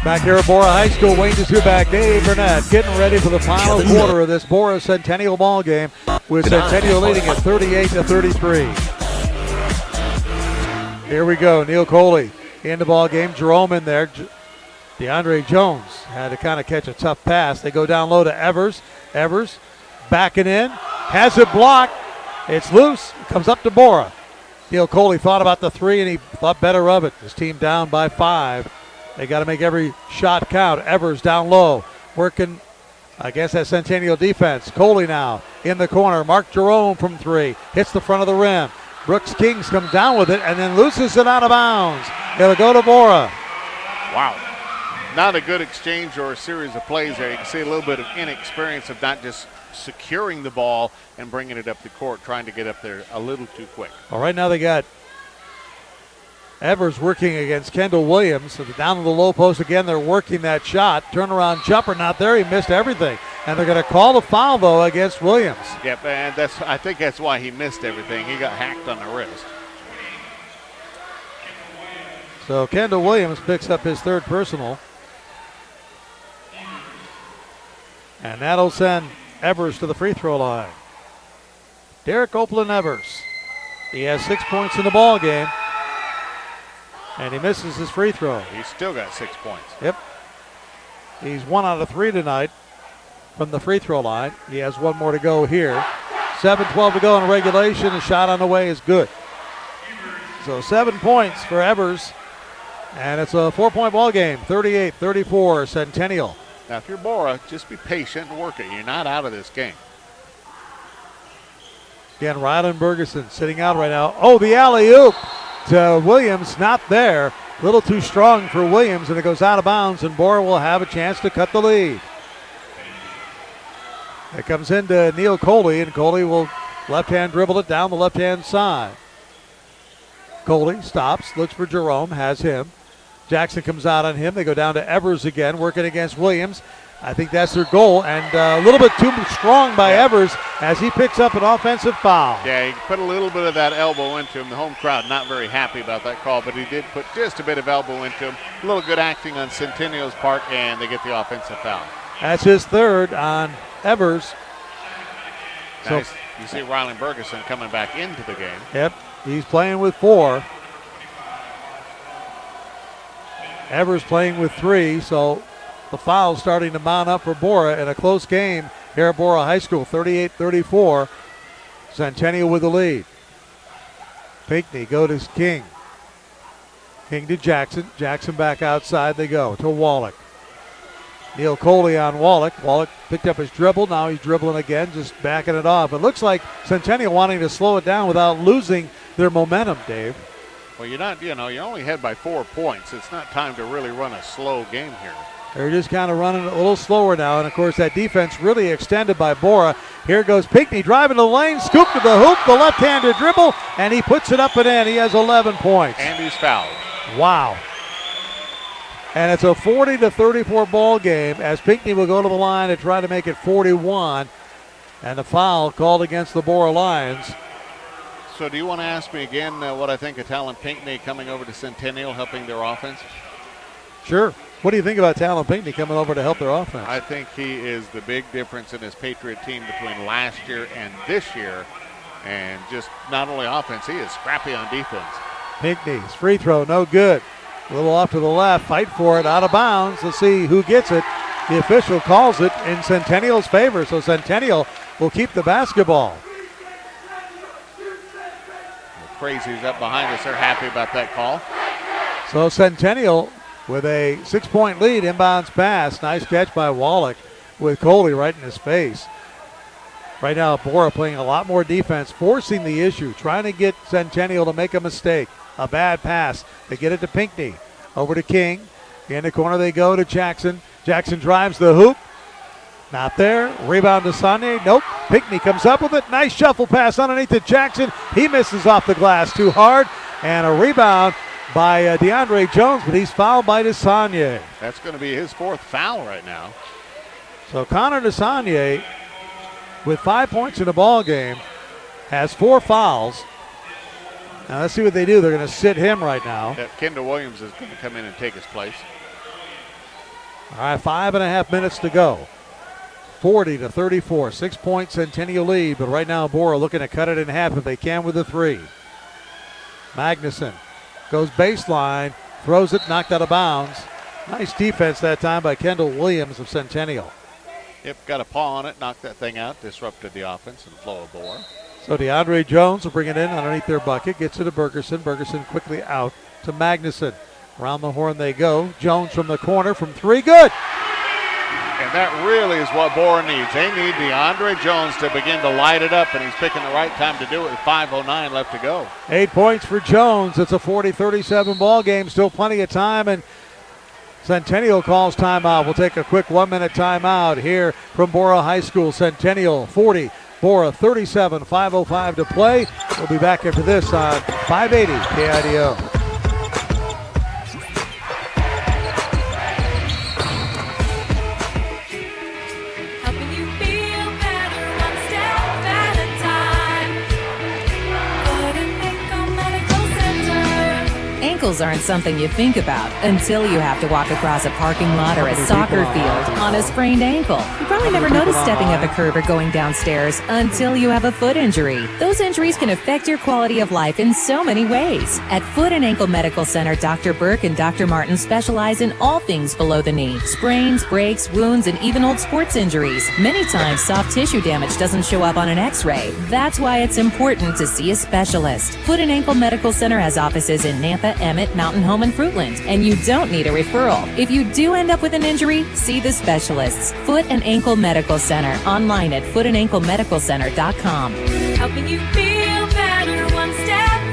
Back here at Borah High School, Wayne Zuback, Dave Burnett getting ready for the final quarter of this Borah Centennial ball game, with Centennial leading at 38-33. Here we go, Neil Coley in the ball game. Jerome in there. DeAndre Jones had to kind of catch a tough pass. They go down low to Evers. Evers backing in, has it blocked. It's loose. It comes up to Borah. Neil Coley thought about the three, and he thought better of it. His team down by 5. They got to make every shot count. Evers down low, working against that Centennial defense. Coley now in the corner. Mark Jerome from 3. Hits the front of the rim. Brooks Kings comes down with it and then loses it out of bounds. It'll go to Borah. Wow. Not a good exchange or a series of plays there. You can see a little bit of inexperience of not just securing the ball and bringing it up the court, trying to get up there a little too quick. All right, now they got Evers working against Kendall Williams. So down to the low post again. They're working that shot. Turnaround jumper not there. He missed everything. And they're going to call the foul, though, against Williams. Yep, and I think that's why he missed everything. He got hacked on the wrist. So Kendall Williams picks up his 3rd personal. And that'll send Evers to the free throw line. Derek Copeland Evers. He has 6 points in the ball game. And he misses his free throw. He's still got 6 points. Yep. He's 1 out of 3 tonight from the free throw line. He has 1 more to go here. 7:12 to go in regulation. The shot on the way is good. So 7 points for Evers. And it's a 4-point ball game. 38-34 Centennial. Now, if you're Borah, just be patient and work it. You're not out of this game. Again, Rylan Bergeson sitting out right now. Oh, the alley-oop to Williams, not there. A little too strong for Williams, and it goes out of bounds, and Borah will have a chance to cut the lead. It comes into Neil Coley, and Coley will left-hand dribble it down the left-hand side. Coley stops, looks for Jerome, has him. Jackson comes out on him. They go down to Evers again, working against Williams. I think that's their goal, and a little bit too strong by Evers as he picks up an offensive foul. Yeah, he put a little bit of that elbow into him. The home crowd not very happy about that call, but he did put just a bit of elbow into him. A little good acting on Centennial's part, and they get the offensive foul. That's his 3rd on Evers. Nice. So, you see Rylan Bergeson coming back into the game. Yep, he's playing with 4. Evers playing with 3, so the foul starting to mount up for Borah in a close game here at Borah High School. 38-34, Centennial with the lead. Pinckney go to King. King to Jackson. Jackson back outside they go to Wallach. Neil Coley on Wallach. Wallach picked up his dribble. Now he's dribbling again, just backing it off. It looks like Centennial wanting to slow it down without losing their momentum, Dave. Well, you're not, you're only ahead by 4 points. It's not time to really run a slow game here. They're just kind of running a little slower now. And, of course, that defense really extended by Borah. Here goes Pinckney driving to the lane, scoop to the hoop, the left-handed dribble, and he puts it up and in. He has 11 points. And he's fouled. Wow. And it's a 40-34 ball game as Pinckney will go to the line to try to make it 41. And the foul called against the Borah Lions. So do you want to ask me again what I think of Talon Pinckney coming over to Centennial, helping their offense? Sure. What do you think about Talon Pinckney coming over to help their offense? I think he is the big difference in this Patriot team between last year and this year. And just not only offense, he is scrappy on defense. Pinckney's free throw, no good. A little off to the left, fight for it, out of bounds. Let's see who gets it. The official calls it in Centennial's favor, so Centennial will keep the basketball. The Crazies up behind us, they're happy about that call. So Centennial with a 6-point lead, inbounds pass. Nice catch by Wallach with Coley right in his face. Right now, Borah playing a lot more defense, forcing the issue, trying to get Centennial to make a mistake. A bad pass. They get it to Pinckney. Over to King. In the corner they go to Jackson. Jackson drives the hoop. Not there. Rebound to Sonny. Nope. Pinckney comes up with it. Nice shuffle pass underneath to Jackson. He misses off the glass too hard. And a rebound by DeAndre Jones, but he's fouled by Desanye. That's going to be his 4th foul right now. So Connor Desanye, with 5 points in the ball game, has 4 fouls. Now let's see what they do. They're going to sit him right now. Yeah, Kendall Williams is going to come in and take his place. All right, 5.5 minutes to go. 40-34, 6-point Centennial lead, but right now Borah looking to cut it in half if they can with a 3. Magnuson goes baseline, throws it, knocked out of bounds. Nice defense that time by Kendall Williams of Centennial. Yep, got a paw on it, knocked that thing out, disrupted the offense and flow of Borah. So DeAndre Jones will bring it in underneath their bucket, gets it to Bergerson. Bergerson quickly out to Magnuson. Around the horn they go. Jones from the corner from 3, good. And that really is what Borah needs. They need DeAndre Jones to begin to light it up, and he's picking the right time to do it with 5:09 left to go. 8 points for Jones. It's a 40-37 ball game. Still plenty of time, and Centennial calls timeout. We'll take a quick 1-minute timeout here from Borah High School. Centennial 40, Borah 37, 5:05 to play. We'll be back after this on 580 KIDO. Ankles aren't something you think about until you have to walk across a parking lot or a soccer field on a sprained ankle. You probably never noticed stepping up a curb or going downstairs until you have a foot injury. Those injuries can affect your quality of life in so many ways. At Foot and Ankle Medical Center, Dr. Burke and Dr. Martin specialize in all things below the knee. Sprains, breaks, wounds, and even old sports injuries. Many times, soft tissue damage doesn't show up on an x-ray. That's why it's important to see a specialist. Foot and Ankle Medical Center has offices in Nampa, Emmett, Mountain Home, and Fruitland, and you don't need a referral. If you do end up with an injury, see the specialists. Foot and Ankle Medical Center, online at footandanklemedicalcenter.com. Helping you feel better one step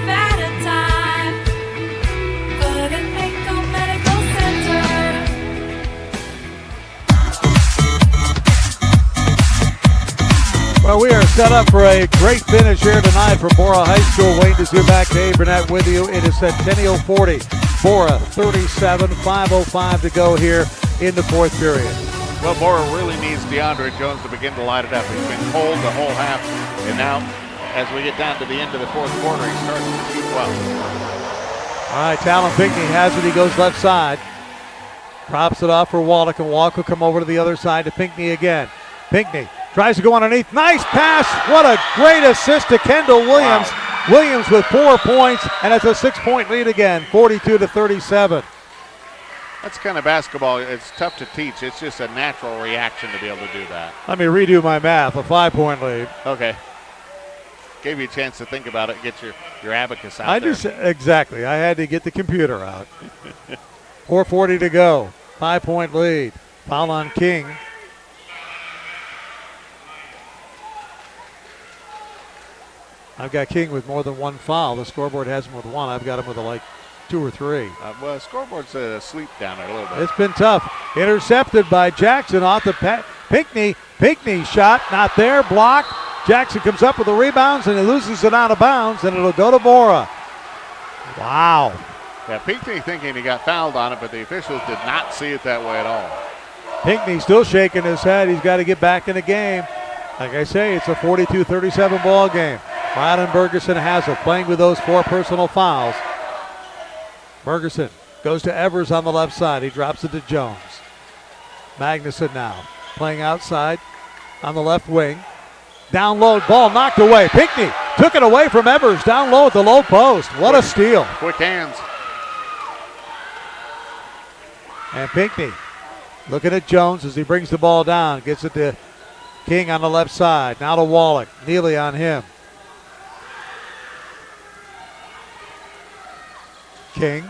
at a time. Foot and Ankle Medical Center. Well, we are set up for a great finish here tonight from Borah High School. Wayne Dezubak, Dave Burnett with you. It is Centennial 40, Borah 37, 5:05 to go here in the 4th period. Well, Borah really needs DeAndre Jones to begin to light it up. He's been cold the whole half, and now as we get down to the end of the 4th quarter, he's starting to shoot well. All right, Talon Pinckney has it. He goes left side. Props it off for Wallach, and Wallach will come over to the other side to Pinckney again. Pinckney tries to go underneath. Nice pass. What a great assist to Kendall Williams. Wow. Williams with 4 points, and it's a 6-point lead again, 42-37. That's kind of basketball. It's tough to teach. It's just a natural reaction to be able to do that. Let me redo my math. A 5-point lead. Okay. Gave you a chance to think about it, get your abacus out there. Exactly. I had to get the computer out. 4:40 to go. 5-point lead. Foul on King. I've got King with more than 1 foul. The scoreboard has him with 1. I've got him with like 2 or 3. Well, scoreboard's asleep down there a little bit. It's been tough. Intercepted by Jackson off the Pinckney. Pinckney shot, not there. Block. Jackson comes up with the rebounds, and he loses it out of bounds, and it'll go to Borah. Wow. Yeah, Pinckney thinking he got fouled on it, but the officials did not see it that way at all. Pinckney still shaking his head. He's got to get back in the game. Like I say, it's a 42-37 ball game. Rylan Bergerson has it, playing with those 4 personal fouls. Bergerson Goes to Evers on the left side. He drops it to Jones. Magnuson now playing outside on the left wing. Down low, ball knocked away. Pinckney took it away from Evers. Down low at the low post. What a steal. Quick hands. And Pinckney looking at Jones as he brings the ball down. Gets it to King on the left side. Now to Wallach. Neely on him. King.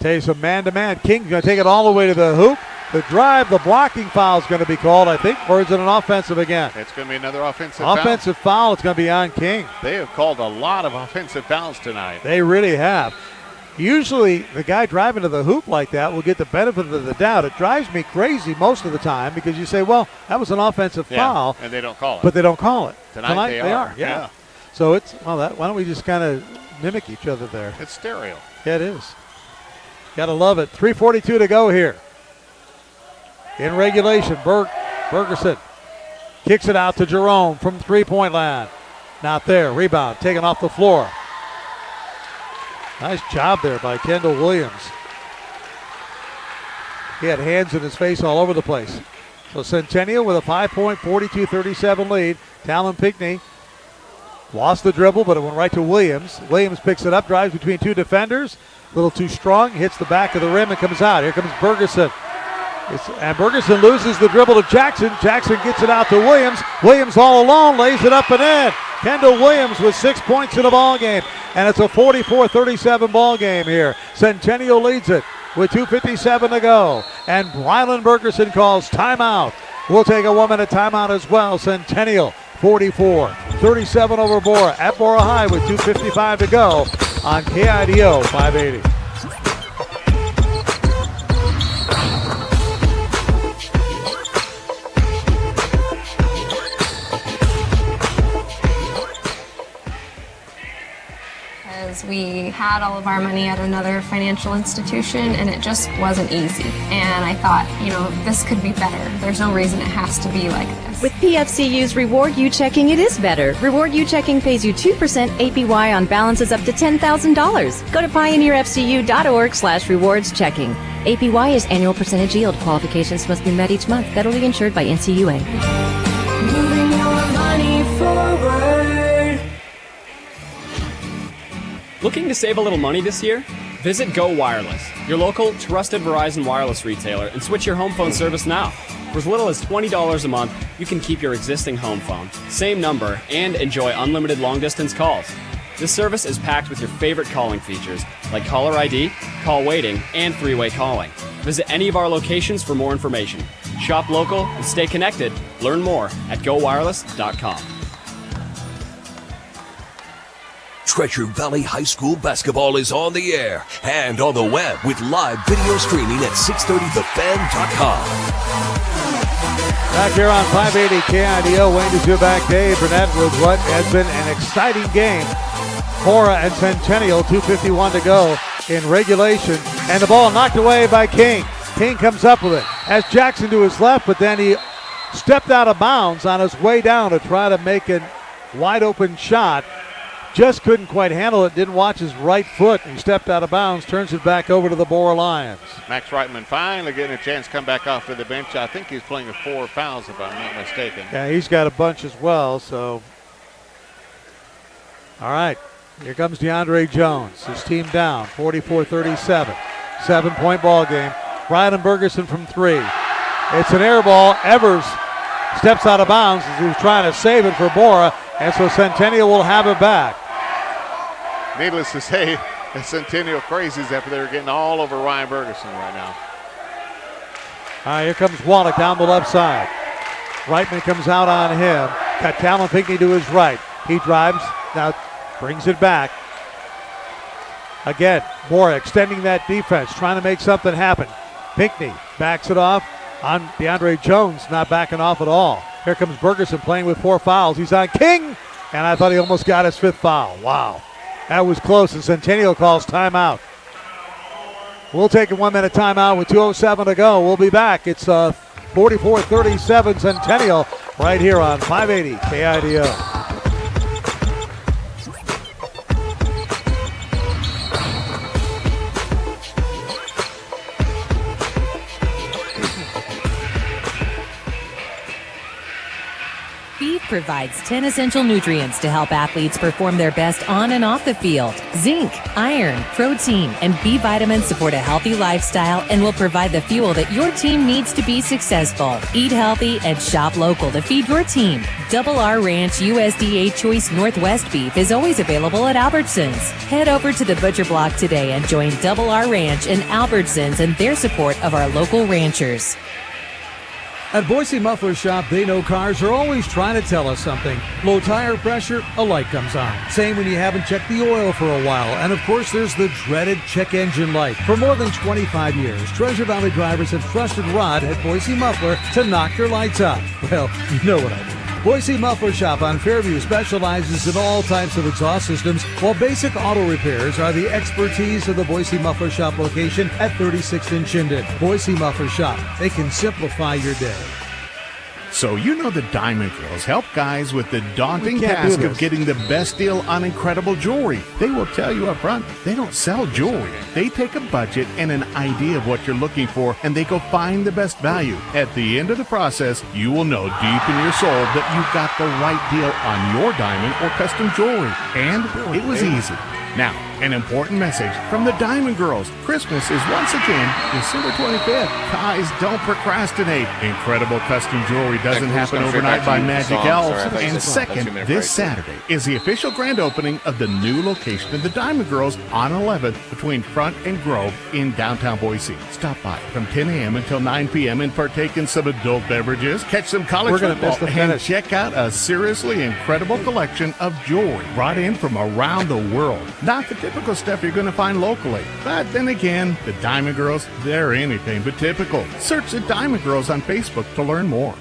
Takes a man-to-man. King's going to take it all the way to the hoop. The drive, the blocking foul is going to be called, I think, or is it an offensive again? It's going to be another offensive Offensive foul. It's going to be on King. They have called a lot of offensive fouls tonight. They really have. Usually the guy driving to the hoop like that will get the benefit of the doubt. It drives me crazy most of the time because you say, well, that was an offensive foul. And they don't call it. But they don't call it. Tonight they are. Yeah. So it's, well, why don't we just kind of mimic each other there? It's stereo. Yeah, it is. Got to love it. 3:42 to go here. In regulation, Bergerson kicks it out to Jerome from three-point line. Not there. Rebound taken off the floor. Nice job there by Kendall Williams. He had hands in his face all over the place. So Centennial with a 5-point, 42-37 lead. Talon Pinckney lost the dribble, but it went right to Williams. Williams picks it up, drives between two defenders. A little too strong, hits the back of the rim and comes out. Here comes Bergerson. And Bergerson loses the dribble to Jackson. Jackson gets it out to Williams. Williams all alone, lays it up and in. Kendall Williams with 6 points in the ball game. And it's a 44-37 ball game here. Centennial leads it with 2:57 to go. And Rylan Bergerson calls timeout. We'll take a 1-minute timeout as well. Centennial 44-37 over Borah at Borah High with 2:55 to go on KIDO 580. We had all of our money at another financial institution and it just wasn't easy. And I thought, this could be better. There's no reason it has to be like this. With PFCU's Reward You Checking, it is better. Reward You Checking pays you 2% APY on balances up to $10,000. Go to pioneerfcu.org/rewards checking. APY is annual percentage yield. Qualifications must be met each month. Federally insured by NCUA. Moving your money forward. Looking to save a little money this year? Visit Go Wireless, your local trusted Verizon wireless retailer, and switch your home phone service now. For as little as $20 a month, you can keep your existing home phone, same number, and enjoy unlimited long-distance calls. This service is packed with your favorite calling features, like caller ID, call waiting, and three-way calling. Visit any of our locations for more information. Shop local and stay connected. Learn more at gowireless.com. Treasure Valley High School basketball is on the air and on the web with live video streaming at 630thefan.com. Back here on 580 KIDO, Wayne DeZuback, Dave Burnett with what has been an exciting game. Borah and Centennial, 2:51 to go in regulation. And the ball knocked away by King. King comes up with it. Has Jackson to his left, but then he stepped out of bounds on his way down to try to make a wide open shot. Just couldn't quite handle it, didn't watch his right foot. He stepped out of bounds, turns it back over to the Borah Lions. Max Reitman finally getting a chance to come back off to the bench. I think he's playing with 4 fouls, if I'm not mistaken. Yeah, he's got a bunch as well, so. All right, here comes DeAndre Jones. His team down, 44-37. 7-point ball game. Rylan Bergerson from 3. It's an air ball. Evers steps out of bounds as he was trying to save it for Borah, and so Centennial will have it back. Needless to say, the Centennial crazies after they're getting all over Ryan Bergerson right now. All right, here comes Wallach down the left side. Reitman comes out on him. Got Talon Pinckney to his right. He drives, now brings it back. Again, Borah extending that defense, trying to make something happen. Pinckney backs it off on DeAndre Jones, not backing off at all. Here comes Bergerson playing with 4 fouls. He's on King, and I thought he almost got his 5th foul. Wow. That was close, and Centennial calls timeout. We'll take a 1-minute timeout with 2:07 to go. We'll be back. It's 44-37 Centennial right here on 580 KIDO. provides 10 essential nutrients to help athletes perform their best on and off the field. Zinc, iron, protein, and B vitamins support a healthy lifestyle and will provide the fuel that your team needs to be successful. Eat healthy and shop local to feed your team. Double R Ranch USDA Choice Northwest Beef is always available at Albertsons. Head over to the Butcher Block today and join Double R Ranch and Albertsons in their support of our local ranchers. At Boise Muffler Shop, they know cars are always trying to tell us something. Low tire pressure, a light comes on. Same when you haven't checked the oil for a while. And of course, there's the dreaded check engine light. For more than 25 years, Treasure Valley drivers have trusted Rod at Boise Muffler to knock your lights out. Well, you know what I mean. Boise Muffler Shop on Fairview specializes in all types of exhaust systems, while basic auto repairs are the expertise of the Boise Muffler Shop location at 36th and Chinden. Boise Muffler Shop. They can simplify your day. So you know the Diamond Girls help guys with the daunting task of getting the best deal on incredible jewelry. They will tell you up front, they don't sell jewelry. They take a budget and an idea of what you're looking for, and they go find the best value. At the end of the process, you will know deep in your soul that you've got the right deal on your diamond or custom jewelry. And it was easy. Now, an important message from the Diamond Girls. Christmas is once again December 25th. Guys, don't procrastinate. Incredible custom jewelry doesn't happen overnight by magic elves. And second, this Saturday is the official grand opening of the new location of the Diamond Girls on 11th between Front and Grove in downtown Boise. Stop by from 10 a.m. until 9 p.m. and partake in some adult beverages, catch some college football, and check out a seriously incredible collection of jewelry brought in from around the world. Not the typical stuff you're going to find locally. But then again, the Diamond Girls, they're anything but typical. Search the Diamond Girls on Facebook to learn more.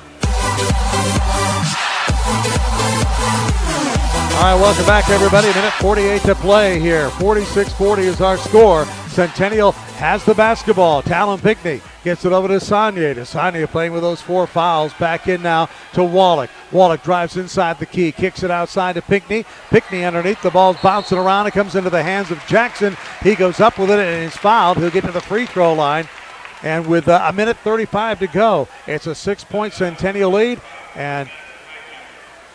All right, welcome back, everybody. Minute 48 to play here. 46-40 is our score. Centennial has the basketball. Talon Pinckney gets it over to Sagne. Sagne playing with those 4 fouls. Back in now to Wallach. Wallach drives inside the key, kicks it outside to Pinckney. Pinckney underneath, the ball's bouncing around. It comes into the hands of Jackson. He goes up with it and is fouled. He'll get to the free throw line. And with a minute 35 to go, it's a 6-point Centennial lead. And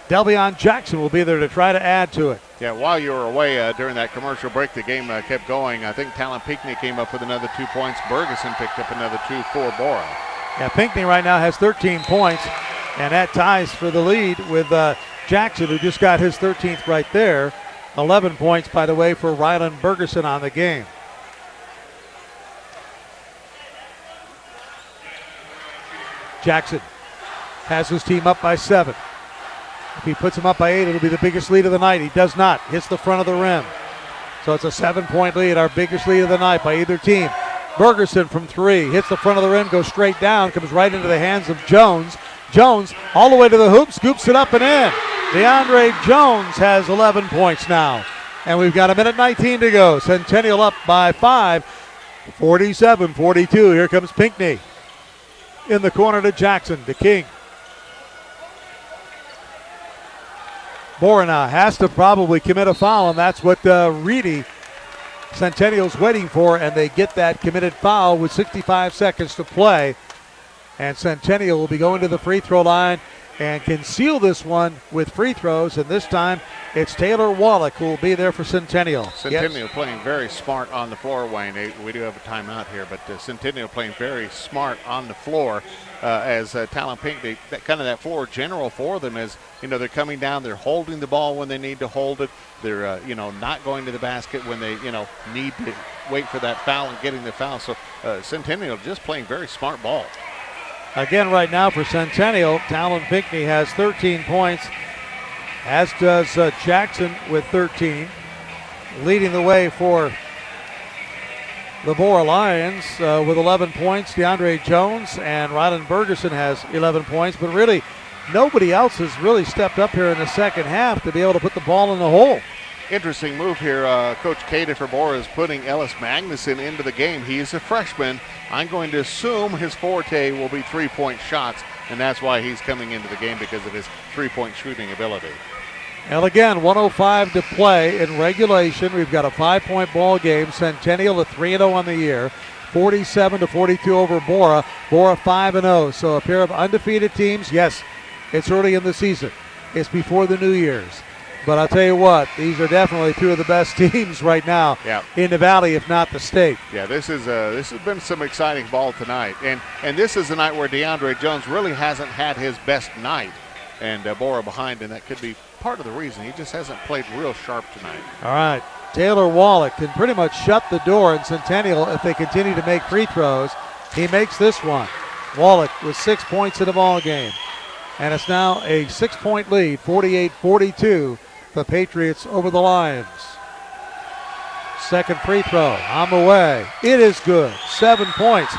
Delvion Jackson will be there to try to add to it. Yeah, while you were away during that commercial break, the game kept going. I think Talon Pinckney came up with another 2 points. Bergeson picked up another 2 for Borah. Yeah, Pinckney right now has 13 points, and that ties for the lead with Jackson, who just got his 13th right there. 11 points, by the way, for Rylan Bergeson on the game. Jackson has his team up by 7. If he puts them up by 8, it'll be the biggest lead of the night. He does not. Hits the front of the rim. So it's a 7-point lead, our biggest lead of the night by either team. Bergeson from 3. Hits the front of the rim, goes straight down, comes right into the hands of Jones. Jones all the way to the hoop, scoops it up and in. DeAndre Jones has 11 points now. And we've got a minute 19 to go. Centennial up by 5. 47-42. Here comes Pinckney. In the corner to Jackson, to King. Borah now has to probably commit a foul, and that's what Reedy, Centennial's waiting for, and they get that committed foul with 65 seconds to play. And Centennial will be going to the free throw line and can seal this one with free throws, and this time it's Taylor Wallach who will be there for Centennial. Centennial playing very smart on the floor, Wayne. We do have a timeout here, but Centennial playing very smart on the floor as Talon Pinckney, that floor general for them is, they're coming down, they're holding the ball when they need to hold it. They're, not going to the basket when they, need to wait for that foul and getting the foul. So Centennial just playing very smart ball. Again, right now for Centennial, Talon Pinckney has 13 points, as does Jackson with 13. Leading the way for the Borah Lions with 11 points, DeAndre Jones, and Rylan Bergeson has 11 points, but really nobody else has really stepped up here in the second half to be able to put the ball in the hole. Interesting move here. Coach Cada for Borah is putting Ellis Magnuson into the game. He is a freshman. I'm going to assume his forte will be three-point shots, and that's why he's coming into the game, because of his three-point shooting ability. And again, 1:05 to play in regulation. We've got a 5-point ball game. Centennial 3-0 on the year, 47-42 over Borah. Borah 5-0. So a pair of undefeated teams. Yes, it's early in the season. It's before the New Year's. But I'll tell you what, these are definitely two of the best teams right now in the Valley, if not the state. Yeah, this has been some exciting ball tonight. And this is the night where DeAndre Jones really hasn't had his best night. And Borah behind, and that could be part of the reason. He just hasn't played real sharp tonight. All right. Taylor Wallach can pretty much shut the door in Centennial if they continue to make free throws. He makes this one. Wallach with 6 points in the ball game. And it's now a 6-point lead, 48-42, the Patriots over the Lions. Second free throw on the way. It is good. 7 points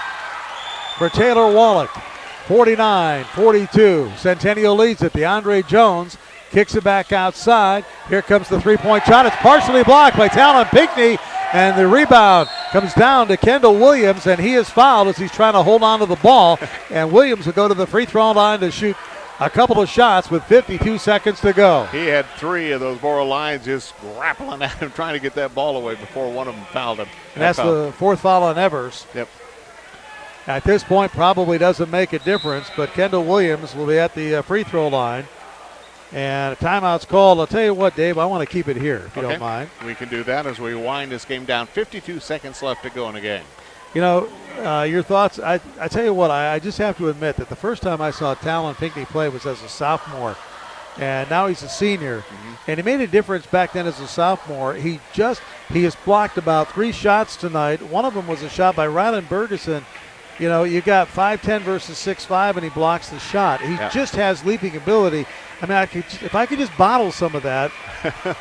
for Taylor Wallach. 49-42. Centennial leads it. DeAndre Jones kicks it back outside. Here comes the three-point shot. It's partially blocked by Talon Pinckney, and the rebound comes down to Kendall Williams, and he is fouled as he's trying to hold on to the ball. And Williams will go to the free throw line to shoot a couple of shots with 52 seconds to go. He had 3 of those Borah Lions just grappling at him, trying to get that ball away before one of them fouled him. And that's the fourth foul on Evers. Yep. At this point, probably doesn't make a difference, but Kendall Williams will be at the free throw line. And a timeout's called. I'll tell you what, Dave, I want to keep it here, if you don't mind. We can do that as we wind this game down. 52 seconds left to go in the game. You know, your thoughts, I tell you what, I just have to admit that the first time I saw Talon Pinckney play was as a sophomore. And now he's a senior. And he made a difference back then as a sophomore. He has blocked about 3 shots tonight. One of them was a shot by Rylan Bergeson. You know, you got 5'10" versus 6'5", and he blocks the shot. He just has leaping ability. I mean, if I could just bottle some of that,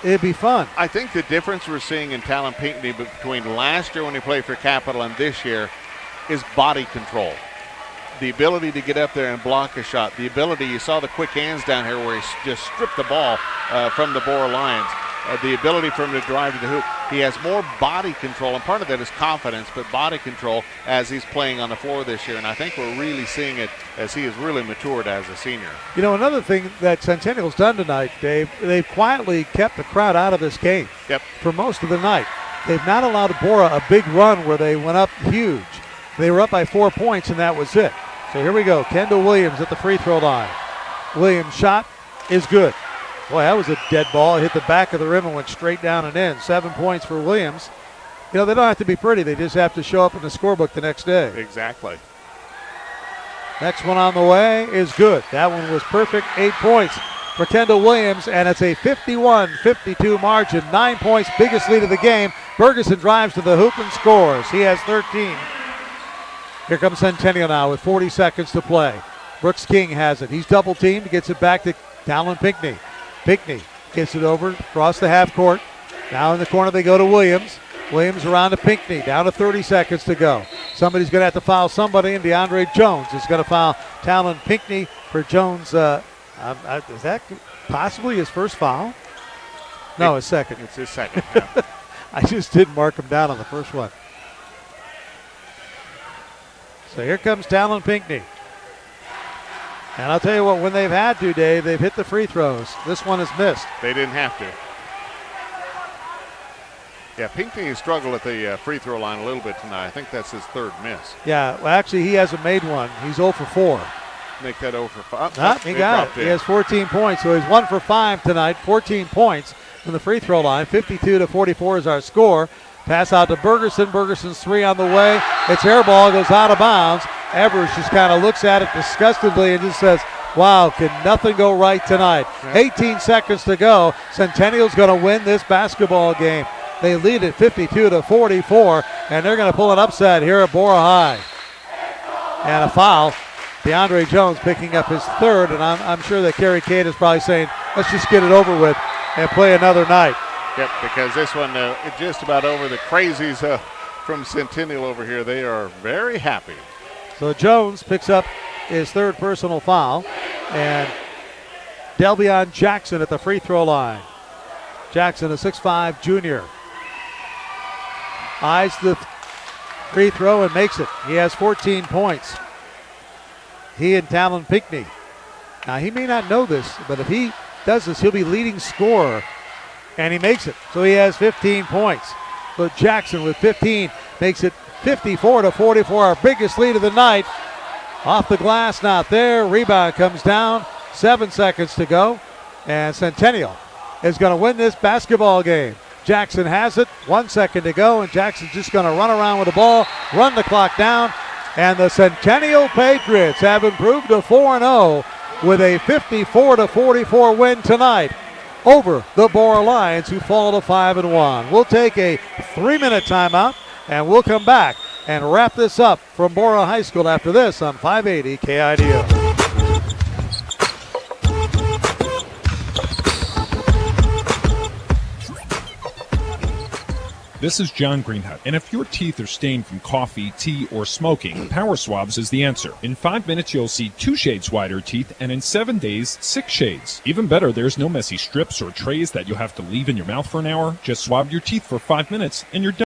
it'd be fun. I think the difference we're seeing in Talon Pinckney between last year when he played for Capital and this year is body control. The ability to get up there and block a shot. The ability, you saw the quick hands down here where he just stripped the ball from the Borah Lions. The ability for him to drive to the hoop. He has more body control, and part of that is confidence, but body control as he's playing on the floor this year. And I think we're really seeing it as he has really matured as a senior. You know, another thing that Centennial's done tonight, Dave, they've quietly kept the crowd out of this game for most of the night. They've not allowed Borah a big run where they went up huge. They were up by 4 points, and that was it. So here we go. Kendall Williams at the free throw line. Williams' shot is good. Boy, that was a dead ball. It hit the back of the rim and went straight down and in. 7 points for Williams. You know, they don't have to be pretty. They just have to show up in the scorebook the next day. Exactly. Next one on the way is good. That one was perfect. 8 points for Kendall Williams, and it's a 51-52 margin. 9 points, biggest lead of the game. Bergeson drives to the hoop and scores. He has 13. Here comes Centennial now with 40 seconds to play. Brooks King has it. He's double teamed, gets it back to Talon Pinckney. Pinckney gets it over across the half court. Now in the corner they go to Williams. Williams around to Pinckney. Down to 30 seconds to go. Somebody's going to have to foul somebody, and DeAndre Jones is going to foul Talon Pinckney for Jones. Is that possibly his first foul? No, his second. It's his second. I just didn't mark him down on the first one. So here comes Talon Pinckney. And I'll tell you what, when they've had to, Dave, they've hit the free throws. This one is missed. They didn't have to. Yeah, Pinckney has struggled at the free throw line a little bit tonight. I think that's his third miss. Yeah, well, actually, he hasn't made one. He's 0 for 4. Make that 0 for 5. He got it. He has 14 points, so he's 1 for 5 tonight. 14 points from the free throw line. 52-44 is our score. Pass out to Bergeson. Bergeson's 3 on the way. It's air ball, goes out of bounds. Evers just kind of looks at it disgustedly and just says, wow, can nothing go right tonight? 18 seconds to go. Centennial's going to win this basketball game. They lead it 52-44, and they're going to pull an upset here at Borah High. And a foul. DeAndre Jones picking up his third, and I'm sure that Kerry Cade is probably saying, let's just get it over with and play another night. Yep, because this one is just about over. The crazies from Centennial over here, they are very happy. So Jones picks up his third personal foul, and Delvion Jackson at the free throw line. Jackson, a 6'5 junior. Eyes the free throw and makes it. He has 14 points. He and Talon Pinckney. Now, he may not know this, but if he does this, he'll be leading scorer, and he makes it. So he has 15 points. So Jackson with 15 makes it 54-44, our biggest lead of the night. Off the glass, not there. Rebound comes down. 7 seconds to go. And Centennial is going to win this basketball game. Jackson has it, 1 second to go, and Jackson's just going to run around with the ball, run the clock down, and the Centennial Patriots have improved to 4-0 with a 54-44 win tonight over the Borah Lions, who fall to 5-1. We'll take a 3-minute timeout, and we'll come back and wrap this up from Borah High School after this on 580 KIDO. This is John Greenhut, and if your teeth are stained from coffee, tea, or smoking, Power Swabs is the answer. In 5 minutes, you'll see 2 shades whiter teeth, and in 7 days, 6 shades. Even better, there's no messy strips or trays that you'll have to leave in your mouth for an hour. Just swab your teeth for 5 minutes, and you're done.